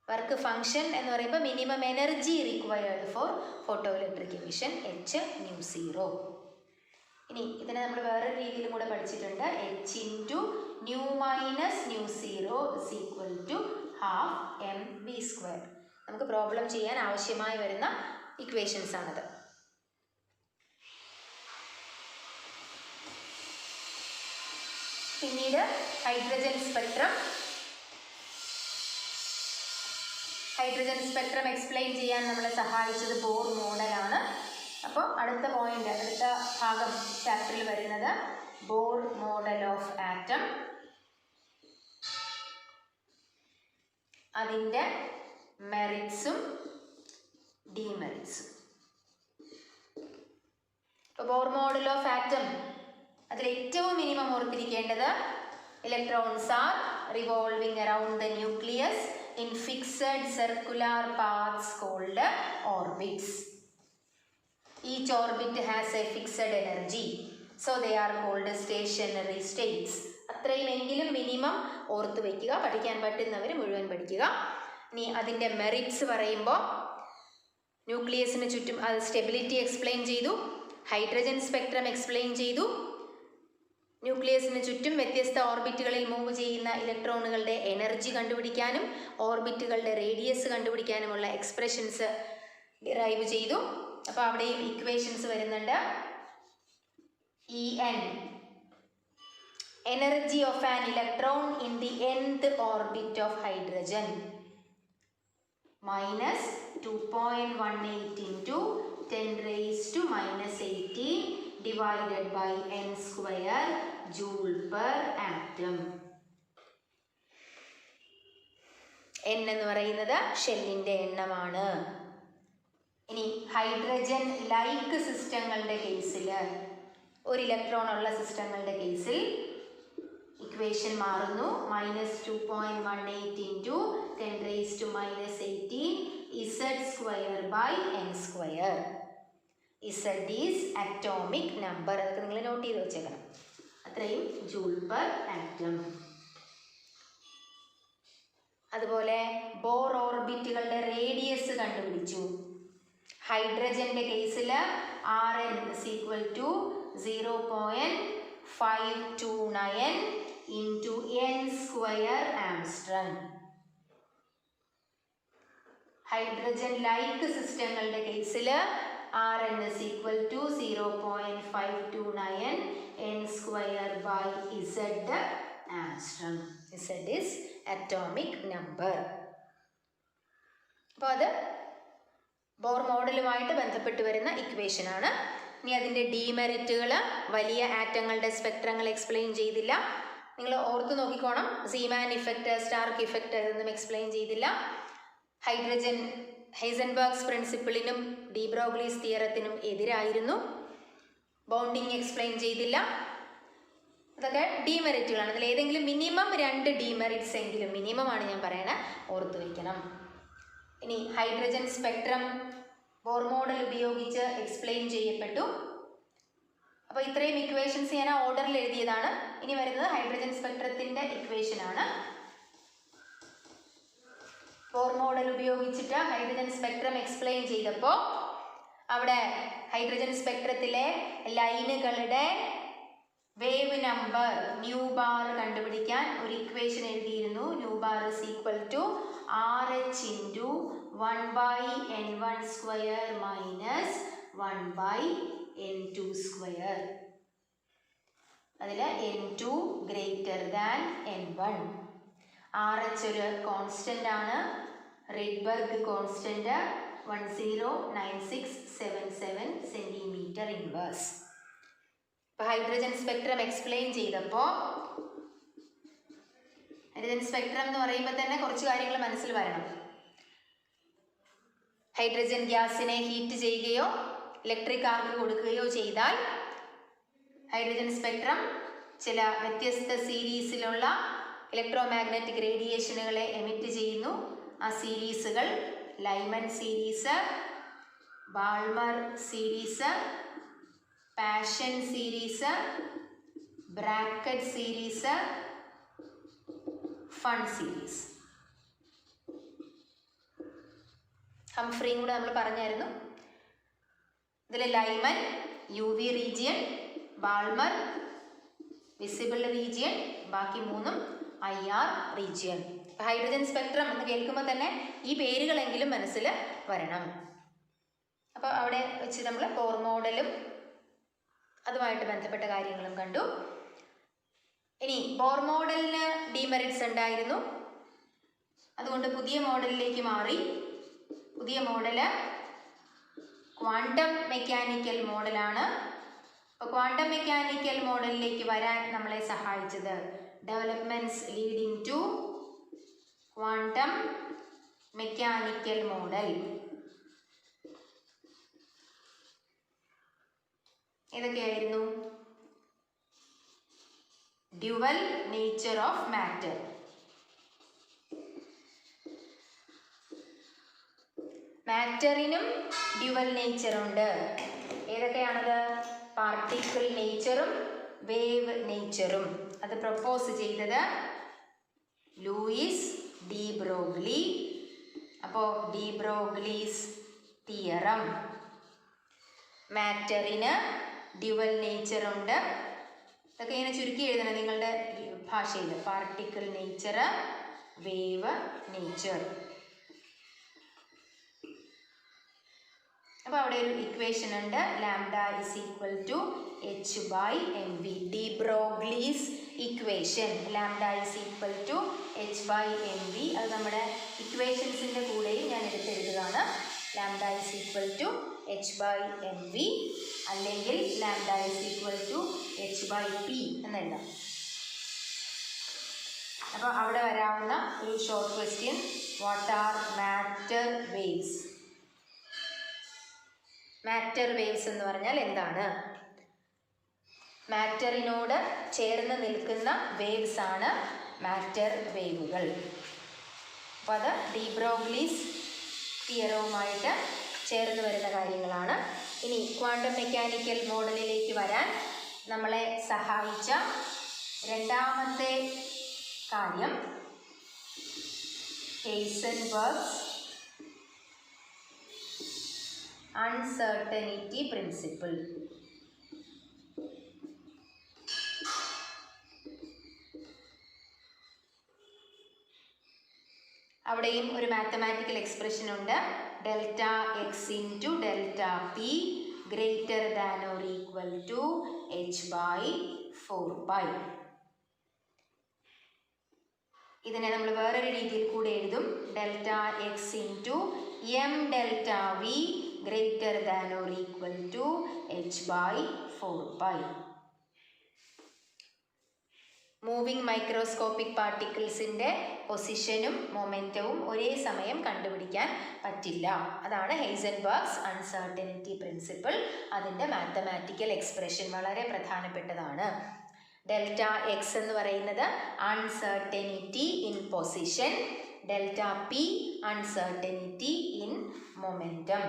[SPEAKER 1] Work function എന്ന് പറയുമ്പോൾ minimum energy required for photo electric emission hν0. ഇനി ഇതിനെ നമ്മൾ വേറൊരു രീതിയിലും കൂടെ പഠിച്ചിട്ടുണ്ട്. h × ν - μ0 = ½ mv². നമുക്ക് പ്രോബ്ലം ചെയ്യാൻ ആവശ്യമായി വരുന്ന ഇക്വേഷൻസ് ആണത്. പിന്നീട് ഹൈഡ്രജൻ സ്പെക്ട്രം എക്സ്പ്ലെയിൻ ചെയ്യാൻ നമ്മളെ സഹായിച്ചത് ബോർ മോഡലാണ്. അപ്പോൾ അടുത്ത പോയിന്റ്, അടുത്ത ഭാഗം ചാപ്റ്ററിൽ വരുന്നത് ബോർ മോഡൽ ഓഫ് ആറ്റം, അതിൻ്റെ മെറിറ്റ്സും ഡിമെറിറ്റ്സും. ഇപ്പോൾ ബോർ മോഡൽ ഓഫ് ആറ്റം അതിൽ ഏറ്റവും മിനിമം ഓർത്തിരിക്കേണ്ടത് electrons are revolving around the nucleus in fixed circular paths called orbits. Each orbit has a fixed energy, so they are called stationary states. അത്രയുമെങ്കിലും മിനിമം ഓർത്ത് വയ്ക്കുക. പഠിക്കാൻ പറ്റുന്നവർ മുഴുവൻ പഠിക്കുക. ഇനി അതിൻ്റെ മെറിറ്റ്സ് പറയുമ്പോൾ ന്യൂക്ലിയസിന് ചുറ്റും അത് സ്റ്റെബിലിറ്റി എക്സ്പ്ലെയിൻ ചെയ്തു, ഹൈഡ്രജൻ സ്പെക്ട്രം എക്സ്പ്ലെയിൻ ചെയ്തു, ന്യൂക്ലിയസിന് ചുറ്റും വ്യത്യസ്ത ഓർബിറ്റുകളിൽ മൂവ് ചെയ്യുന്ന ഇലക്ട്രോണുകളുടെ എനർജി കണ്ടുപിടിക്കാനും ഓർബിറ്റുകളുടെ റേഡിയസ് കണ്ടുപിടിക്കാനുമുള്ള എക്സ്പ്രഷൻസ് ഡിറൈവ് ചെയ്തു. അപ്പോൾ അവിടെയും ഇക്വേഷൻസ് വരുന്നുണ്ട്. En, energy of an electron in the nth orbit of hydrogen, -2.18 × 10⁻⁻18 divided by n² joule per atom. n എന്ന് പറയുന്നത് ഷെല്ലിൻ്റെ എണ്ണമാണ്. ഇനി ഹൈഡ്രജൻ ലൈക്ക് സിസ്റ്റങ്ങളുടെ കേസിൽ, ഒരു ഇലക്ട്രോൺ ഉള്ള സിസ്റ്റങ്ങളുടെ കേസിൽ ഇക്വേഷൻ മാറുന്നു. -2.18 × 10⁻⁻18 Z²/n². Z is atomic number. അതൊക്കെ നിങ്ങൾ നോട്ട് ചെയ്ത് വെച്ചേക്കണം. അത്രയും Joule/atom. അതുപോലെ ബോർ ഓർബിറ്റുകളുടെ റേഡിയസ് കണ്ടുപിടിച്ചു. ഹൈഡ്രജന്റെ കേസിൽ Rn is equal to 0.529 into n² Armstrong. Hydrogen like സിസ്റ്റങ്ങളുടെ കേസിൽ Rn is equal to 0.529 n²/z Armstrong. Z is atomic number. അപ്പോൾ അത് ബോർ മോഡലുമായിട്ട് ബന്ധപ്പെട്ട് വരുന്ന ഇക്വേഷൻ ആണ്. ഇനി അതിൻ്റെ ഡീമെറിറ്റുകൾ, വലിയ ആറ്റങ്ങളുടെ സ്പെക്ട്രങ്ങൾ എക്സ്പ്ലെയിൻ ചെയ്തില്ല. നിങ്ങൾ ഓർത്ത് നോക്കിക്കോണം. സീമാൻ ഇഫക്റ്റ്, സ്റ്റാർക്ക് ഇഫക്റ്റ് ഇതൊന്നും എക്സ്പ്ലെയിൻ ചെയ്തില്ല. ഹൈഡ്രജൻ ഹൈസൻബർഗ്സ് പ്രിൻസിപ്പിളിനും ഡി ബ്രോഗ്ലീസ് തിയറത്തിനും എതിരായിരുന്നു. ബോണ്ടിങ് എക്സ്പ്ലെയിൻ ചെയ്തില്ല. അതൊക്കെ ഡീമെറിറ്റുകളാണ്. അതിൽ ഏതെങ്കിലും മിനിമം 2 ഡീമെറിറ്റ്സ് എങ്കിലും, മിനിമമാണ് ഞാൻ പറയണത്, ഓർത്ത് വയ്ക്കണം. ഇനി ഹൈഡ്രജൻ സ്പെക്ട്രം ബോർ മോഡൽ ഉപയോഗിച്ച് എക്സ്പ്ലെയിൻ ചെയ്യപ്പെട്ടു. അപ്പോൾ ഇത്രയും ഇക്വേഷൻസ് ഞാൻ ഓർഡറിൽ എഴുതിയതാണ്. ഇനി വരുന്നത് ഹൈഡ്രജൻ സ്പെക്ട്രത്തിൻ്റെ ഇക്വേഷനാണ്. ബോർ മോഡൽ ഉപയോഗിച്ചിട്ട് ഹൈഡ്രജൻ സ്പെക്ട്രം എക്സ്പ്ലെയിൻ ചെയ്തപ്പോൾ അവിടെ ഹൈഡ്രജൻ സ്പെക്ട്രത്തിലെ ലൈനുകളുടെ വേവ് നമ്പർ ന്യൂ ബാർ കണ്ടുപിടിക്കാൻ ഒരു ഇക്വേഷൻ എഴുതിയിരുന്നു. New bar is equal to RH into 1/n1² minus 1/n2². അതിൽ n2 greater than n1. RH ഒരു കോൺസ്റ്റൻ്റ് ആണ്. റിഡ്ബർഗ് കോൺസ്റ്റൻ്റ് 109677 സെൻറ്റിമീറ്റർ ഇൻവേഴ്സ്. ഇപ്പോൾ ഹൈഡ്രജൻ സ്പെക്ട്രം എക്സ്പ്ലെയിൻ ചെയ്തപ്പോൾ, ഹൈഡ്രജൻ സ്പെക്ട്രം എന്ന് പറയുമ്പോൾ തന്നെ കുറച്ച് കാര്യങ്ങൾ മനസ്സിൽ വരണം. ഹൈഡ്രജൻ ഗ്യാസിനെ ഹീറ്റ് ചെയ്യുകയോ ഇലക്ട്രിക് ആർക്ക് കൊടുക്കുകയോ ചെയ്താൽ ഹൈഡ്രജൻ സ്പെക്ട്രം ചില വ്യത്യസ്ത സീരീസിലുള്ള ഇലക്ട്രോമാഗ്നറ്റിക് റേഡിയേഷനുകളെ എമിറ്റ് ചെയ്യുന്നു. ആ സീരീസുകൾ Lyman series, Balmer series, Paschen series, Brackett series, Pfund series. ഹംഫ്രിയും കൂടെ നമ്മൾ പറഞ്ഞായിരുന്നു. ഇതിൽ Lyman UV region, Balmer visible region, ബാക്കി 3 IR റീജിയൻ. ഹൈഡ്രജൻ സ്പെക്ട്രം എന്ന് കേൾക്കുമ്പോൾ തന്നെ ഈ പേരുകളെങ്കിലും മനസ്സിൽ വരണം. അപ്പോൾ അവിടെ വെച്ച് നമ്മൾ ബോർ മോഡലും അതുമായിട്ട് ബന്ധപ്പെട്ട കാര്യങ്ങളും കണ്ടു. ഇനി ബോർ മോഡലിന് ഡീമെറിറ്റ്സ് ഉണ്ടായിരുന്നു. അതുകൊണ്ട് പുതിയ മോഡലിലേക്ക് മാറി. പുതിയ മോഡല് ക്വാണ്ടം മെക്കാനിക്കൽ മോഡലാണ്. അപ്പോൾ ക്വാണ്ടം മെക്കാനിക്കൽ മോഡലിലേക്ക് വരാൻ നമ്മളെ സഹായിച്ചത് developments leading to quantum mechanical model. ഏതൊക്കെയായിരുന്നു? ഡ്യുവൽ നേച്ചർ ഓഫ് മാറ്റർ, മാറ്ററിനും ഡ്യുവൽ നേച്ചറുണ്ട്. ഏതൊക്കെയാണത്? പാർട്ടിക്കിൾ നേച്ചറും വേവ് നേച്ചറും. അത് പ്രൊപ്പോസ് ചെയ്തത് ലൂയിസ് ഡി ബ്രോഗ്ലി. അപ്പോൾ ഡി ബ്രോഗ്ലീസ് തിയറം. മാറ്ററിന് ഡ്യുവൽ നേച്ചറുണ്ട്. ഇതൊക്കെ ഇങ്ങനെ ചുരുക്കി എഴുതണം നിങ്ങളുടെ ഭാഷയിൽ. Particle nature, wave nature. അപ്പോൾ അവിടെ ഒരു ഇക്വേഷൻ ഉണ്ട്. Lambda is equal to h/mv. De Broglie's equation. Lambda is equal to h/mv. അത് നമ്മുടെ ഇക്വേഷൻസിൻ്റെ കൂടെയും ഞാൻ എടുത്തെഴുതുകയാണ്. Lambda is equal to h/mv അല്ലെങ്കിൽ lambda is equal to h/p എന്നെഴുതാം. അപ്പോൾ അവിടെ വരാവുന്ന ഒരു short question, what are matter waves? Matter waves എന്ന് പറഞ്ഞാൽ എന്താണ്? മാറ്ററിനോട് ചേർന്ന് നിൽക്കുന്ന വേവ്സ് ആണ് മാറ്റർ വേവുകൾ. അപ്പോൾ അത് ഡി ബ്രോഗ്ലീസ് തിയറവുമായിട്ട് ചേർന്ന് വരുന്ന കാര്യങ്ങളാണ്. ഇനി ക്വാണ്ടം മെക്കാനിക്കൽ മോഡലിലേക്ക് വരാൻ നമ്മളെ സഹായിച്ച രണ്ടാമത്തെ കാര്യം ഹെയ്സൻബർഗ്സ് അൺസർട്ടനിറ്റി പ്രിൻസിപ്പിൾ. അവിടെയും ഒരു മാത്തമാറ്റിക്കൽ എക്സ്പ്രഷൻ ഉണ്ട്. Delta x into delta p greater than or equal to h by 4π. ഇതിനെ നമ്മൾ വേറൊരു രീതിയിൽ കൂടെ എഴുതും. Delta x into m delta v greater than or equal to h by 4π. Moving microscopic പാർട്ടിക്കിൾസിൻ്റെ പൊസിഷനും മൊമെൻറ്റവും ഒരേ സമയം കണ്ടുപിടിക്കാൻ പറ്റില്ല. അതാണ് ഹെയ്സൻബർഗ്സ് അൺസർട്ടനിറ്റി പ്രിൻസിപ്പിൾ. അതിൻ്റെ മാത്തമാറ്റിക്കൽ എക്സ്പ്രഷൻ വളരെ പ്രധാനപ്പെട്ടതാണ്. ഡെൽറ്റ എക്സ് എന്ന് പറയുന്നത് uncertainty in position, delta p uncertainty in momentum.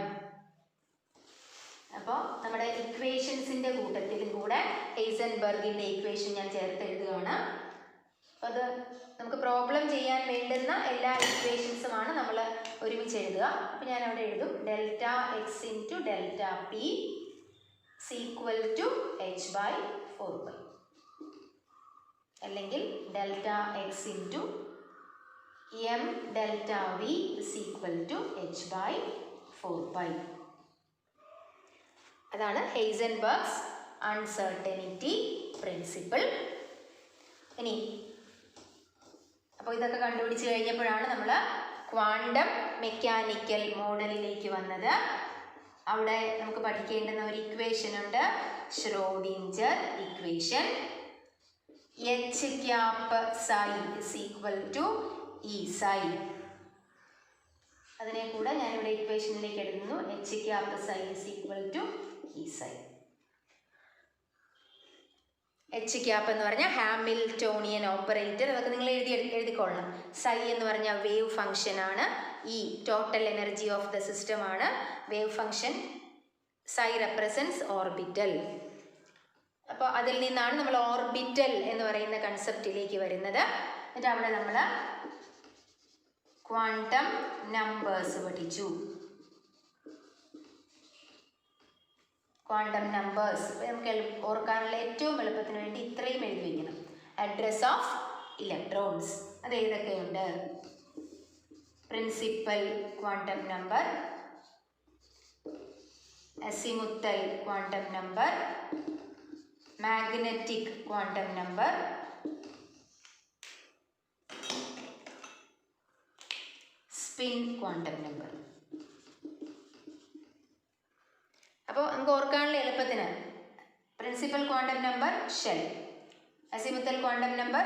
[SPEAKER 1] അപ്പോൾ നമ്മുടെ ഇക്വേഷൻസിൻ്റെ കൂട്ടത്തിലും കൂടെ ഹെയ്സൻബർഗിൻ്റെ ഇക്വേഷൻ ഞാൻ ചേർത്ത് എഴുതുകയാണ്. അപ്പോൾ അത് നമുക്ക് പ്രോബ്ലം ചെയ്യാൻ വേണ്ടുന്ന എല്ലാ ഇക്വേഷൻസുമാണ് നമ്മൾ ഒരുമിച്ച് എഴുതുക. അപ്പോൾ ഞാൻ അവിടെ എഴുതും delta x into delta p equal to h by 4π, അല്ലെങ്കിൽ delta x into m delta v equal to h by 4π. അതാണ് ഹെയ്സൻബർഗ്സ് അൺസർട്ടനിറ്റി പ്രിൻസിപ്പിൾ. ഇനി അപ്പോൾ ഇതൊക്കെ കണ്ടുപിടിച്ച് കഴിഞ്ഞപ്പോഴാണ് നമ്മൾ ക്വാണ്ടം മെക്കാനിക്കൽ മോഡലിലേക്ക് വന്നത്. അവിടെ നമുക്ക് പഠിക്കേണ്ടുന്ന ഒരു ഇക്വേഷൻ ഉണ്ട്, Schrodinger equation. H cap psi equal to E psi. അതിനെ കൂടെ ഞാനിവിടെ ഇക്വേഷനിലേക്ക് എഴുതുന്നു. H cap psi equal to E psi. H cap എന്ന് പറഞ്ഞാൽ ഹാമിൽട്ടോണിയൻ ഓപ്പറേറ്റർ, അതൊക്കെ നിങ്ങൾ എഴുതിക്കൊള്ളണം. സൈ എന്ന് പറഞ്ഞാൽ വേവ് ഫംഗ്ഷൻ ആണ്. E total energy of the system ആണ്. Wave function psi represents orbital. അപ്പോൾ അതിൽ നിന്നാണ് നമ്മൾ ഓർബിറ്റൽ എന്ന് പറയുന്ന കൺസെപ്റ്റിലേക്ക് വരുന്നത്. എന്നിട്ട് അവിടെ നമ്മൾ ക്വാണ്ടം നമ്പേഴ്സ് പഠിച്ചു. ക്വാണ്ടം നമ്പേഴ്സ് നമുക്ക് ഓർക്കാനുള്ള ഏറ്റവും എളുപ്പത്തിന് വേണ്ടി ഇത്രയും എഴുതി വയ്ക്കണം. അഡ്രസ് ഓഫ് ഇലക്ട്രോൺസ്, അത് ഏതൊക്കെയുണ്ട്? Principal quantum number, azimuthal quantum number, magnetic quantum number, spin quantum number. അപ്പോൾ നമുക്ക് ഓർക്കാനുള്ള എളുപ്പത്തിന് principal quantum number shell, azimuthal quantum number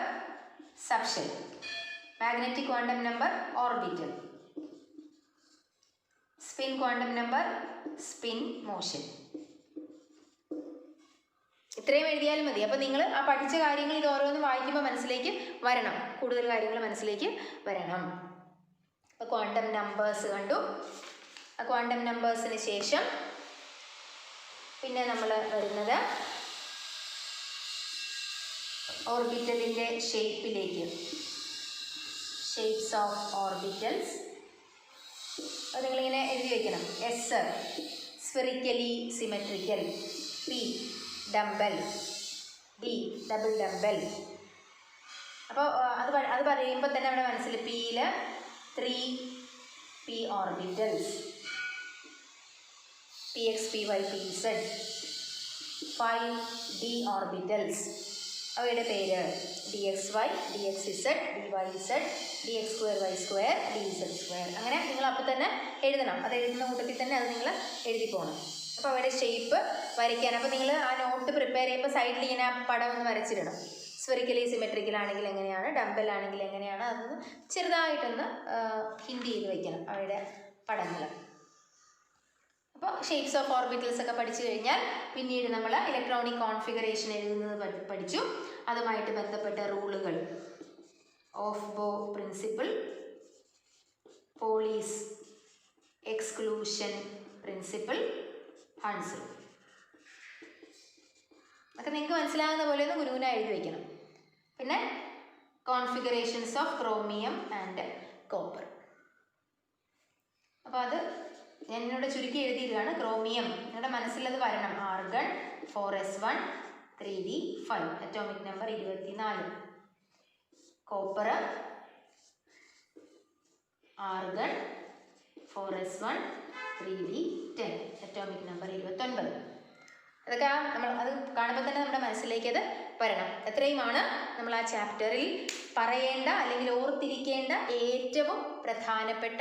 [SPEAKER 1] subshell, magnetic quantum number orbital, spin quantum number spin motion. ഇത്രയും എഴുതിയാലും മതി. അപ്പോൾ നിങ്ങൾ ആ പഠിച്ച കാര്യങ്ങൾ ഇത് ഓരോന്ന് വായിക്കുമ്പോൾ മനസ്സിലേക്ക് വരണം, കൂടുതൽ കാര്യങ്ങൾ മനസ്സിലേക്ക് വരണം. അപ്പോൾ ക്വാണ്ടം നമ്പേഴ്സ് കണ്ടു. ആ ക്വാണ്ടം നമ്പേഴ്സിന് ശേഷം പിന്നെ നമ്മൾ വരുന്നത് ഓർബിറ്റലിൻ്റെ ഷേപ്പിലേക്ക്, ഷേപ്സ് ഓഫ് ഓർബിറ്റൽസ്. അത് നിങ്ങളിങ്ങനെ എഴുതി വയ്ക്കണം. S spherically symmetrical, P dumbbell, D double dumbbell. അപ്പോൾ അത് പറയുമ്പോൾ തന്നെ നമ്മുടെ മനസ്സിൽ പിയിൽ 3p orbitals, px py pz, 5d orbitals. അവയുടെ പേര് dxy, dxz, dyz, dx2 y2, dz2. അങ്ങനെ നിങ്ങൾ അപ്പോൾ തന്നെ എഴുതണം. അത് എഴുതുന്ന കൂട്ടത്തിൽ തന്നെ അത് നിങ്ങൾ എഴുതി പോകണം. അപ്പോൾ അവയുടെ ഷേപ്പ് വരയ്ക്കാൻ, അപ്പോൾ നിങ്ങൾ ആ നോട്ട് പ്രിപ്പയർ ചെയ്യുമ്പോൾ സൈഡിൽ ഇങ്ങനെ ആ പടം ഒന്ന് വരച്ചിടണം. സ്ഫെറിക്കലി സിമെട്രിക്കൽ ആണെങ്കിൽ എങ്ങനെയാണ്, ഡംബൽ ആണെങ്കിൽ എങ്ങനെയാണ്, അതൊന്ന് ചെറുതായിട്ടൊന്ന് ഹിൻഡ് ചെയ്ത് വയ്ക്കണം അവയുടെ പടങ്ങൾ. അപ്പോൾ ഷേപ്സ് ഓഫ് ഓർബിറ്റൽസ് ഒക്കെ പഠിച്ചു കഴിഞ്ഞാൽ പിന്നീട് നമ്മൾ ഇലക്ട്രോണിക് കോൺഫിഗറേഷൻ എഴുതുന്നത് പഠിച്ചു. അതുമായിട്ട് ബന്ധപ്പെട്ട റൂളുകൾ, ഓഫ് ബോ principle, Pauli's exclusion principle, Hund's rule. അതൊക്കെ നിങ്ങൾക്ക് മനസ്സിലാകുന്ന പോലെ ഒന്ന് ഗുരുവിനെ എഴുതി വയ്ക്കണം. പിന്നെ configurations of chromium and copper. അപ്പോൾ അത് ഞാൻ ഇവിടെ ചുരുക്കി എഴുതിയിട്ടാണ്. ക്രോമിയം നിങ്ങളുടെ മനസ്സിലത് വരണം. Argon 4s1 3d5, atomic number 24. Copper argon 4s1 3d10, atomic number 29. അതൊക്കെ നമ്മൾ അത് കാണുമ്പോൾ തന്നെ നമ്മുടെ മനസ്സിലേക്ക് അത് വരണം. എത്രയുമാണ് നമ്മൾ ആ ചാപ്റ്ററിൽ പറയേണ്ട അല്ലെങ്കിൽ ഓർത്തിരിക്കേണ്ട ഏറ്റവും പ്രധാനപ്പെട്ട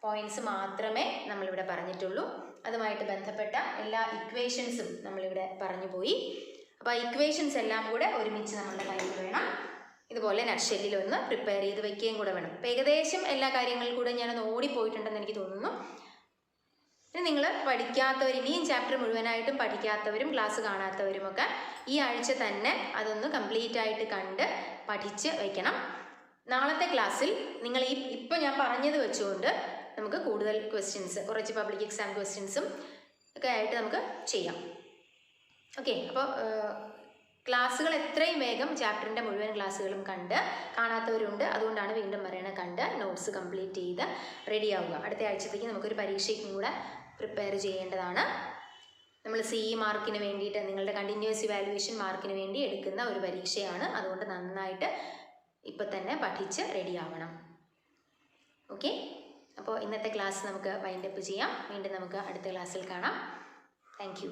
[SPEAKER 1] പോയിന്റ്സ് മാത്രമേ നമ്മളിവിടെ പറഞ്ഞിട്ടുള്ളൂ. അതുമായിട്ട് ബന്ധപ്പെട്ട എല്ലാ ഇക്വേഷൻസും നമ്മളിവിടെ പറഞ്ഞു പോയി. അപ്പോൾ ആ ഇക്വേഷൻസ് എല്ലാം കൂടെ ഒരുമിച്ച് നമ്മളുടെ കയ്യിൽ വേണം. ഇതുപോലെ നട്ട്ഷെല്ലിൽ ഒന്ന് പ്രിപ്പയർ ചെയ്ത് വെക്കുകയും കൂടെ വേണം. അപ്പോൾ ഏകദേശം എല്ലാ കാര്യങ്ങളും കൂടെ ഞാനൊന്ന് ഓടിപ്പോയിട്ടുണ്ടെന്ന് എനിക്ക് തോന്നുന്നു. ഇനി നിങ്ങൾ പഠിക്കാത്തവർ, ഇനിയും ചാപ്റ്റർ മുഴുവനായിട്ടും പഠിക്കാത്തവരും ക്ലാസ് കാണാത്തവരുമൊക്കെ ഈ ആഴ്ച തന്നെ അതൊന്ന് കംപ്ലീറ്റ് ആയിട്ട് കണ്ട് പഠിച്ച് വയ്ക്കണം. നാളത്തെ ക്ലാസ്സിൽ നിങ്ങൾ ഇപ്പോൾ ഞാൻ പറഞ്ഞത് വെച്ചുകൊണ്ട് നമുക്ക് കൂടുതൽ ക്വസ്റ്റ്യൻസ്, കുറച്ച് പബ്ലിക് എക്സാം ക്വസ്റ്റ്യൻസും ഒക്കെ ആയിട്ട് നമുക്ക് ചെയ്യാം. ഓക്കെ, അപ്പോൾ ക്ലാസ്സുകൾ എത്രയും വേഗം ചാപ്റ്ററിൻ്റെ മുഴുവൻ ക്ലാസ്സുകളും കണ്ട്, കാണാത്തവരുണ്ട് അതുകൊണ്ടാണ് വീണ്ടും പറയണത്, കണ്ട് നോട്ട്സ് കംപ്ലീറ്റ് ചെയ്ത് റെഡി ആവുക. അടുത്ത ആഴ്ചത്തേക്ക് നമുക്കൊരു പരീക്ഷയ്ക്കും കൂടെ പ്രിപ്പയർ ചെയ്യേണ്ടതാണ്. നമ്മൾ CE മാർക്കിന് വേണ്ടിയിട്ട്, നിങ്ങളുടെ കണ്ടിന്യൂസ് ഇവാലുവേഷൻ മാർക്കിന് വേണ്ടി എടുക്കുന്ന ഒരു പരീക്ഷയാണ്. അതുകൊണ്ട് നന്നായിട്ട് ഇപ്പം തന്നെ പഠിച്ച് റെഡി ആവണം. ഓക്കെ, അപ്പോൾ ഇന്നത്തെ ക്ലാസ് നമുക്ക് വൈൻഡപ്പ് ചെയ്യാം. വീണ്ടും നമുക്ക് അടുത്ത ക്ലാസ്സിൽ കാണാം. Thank you.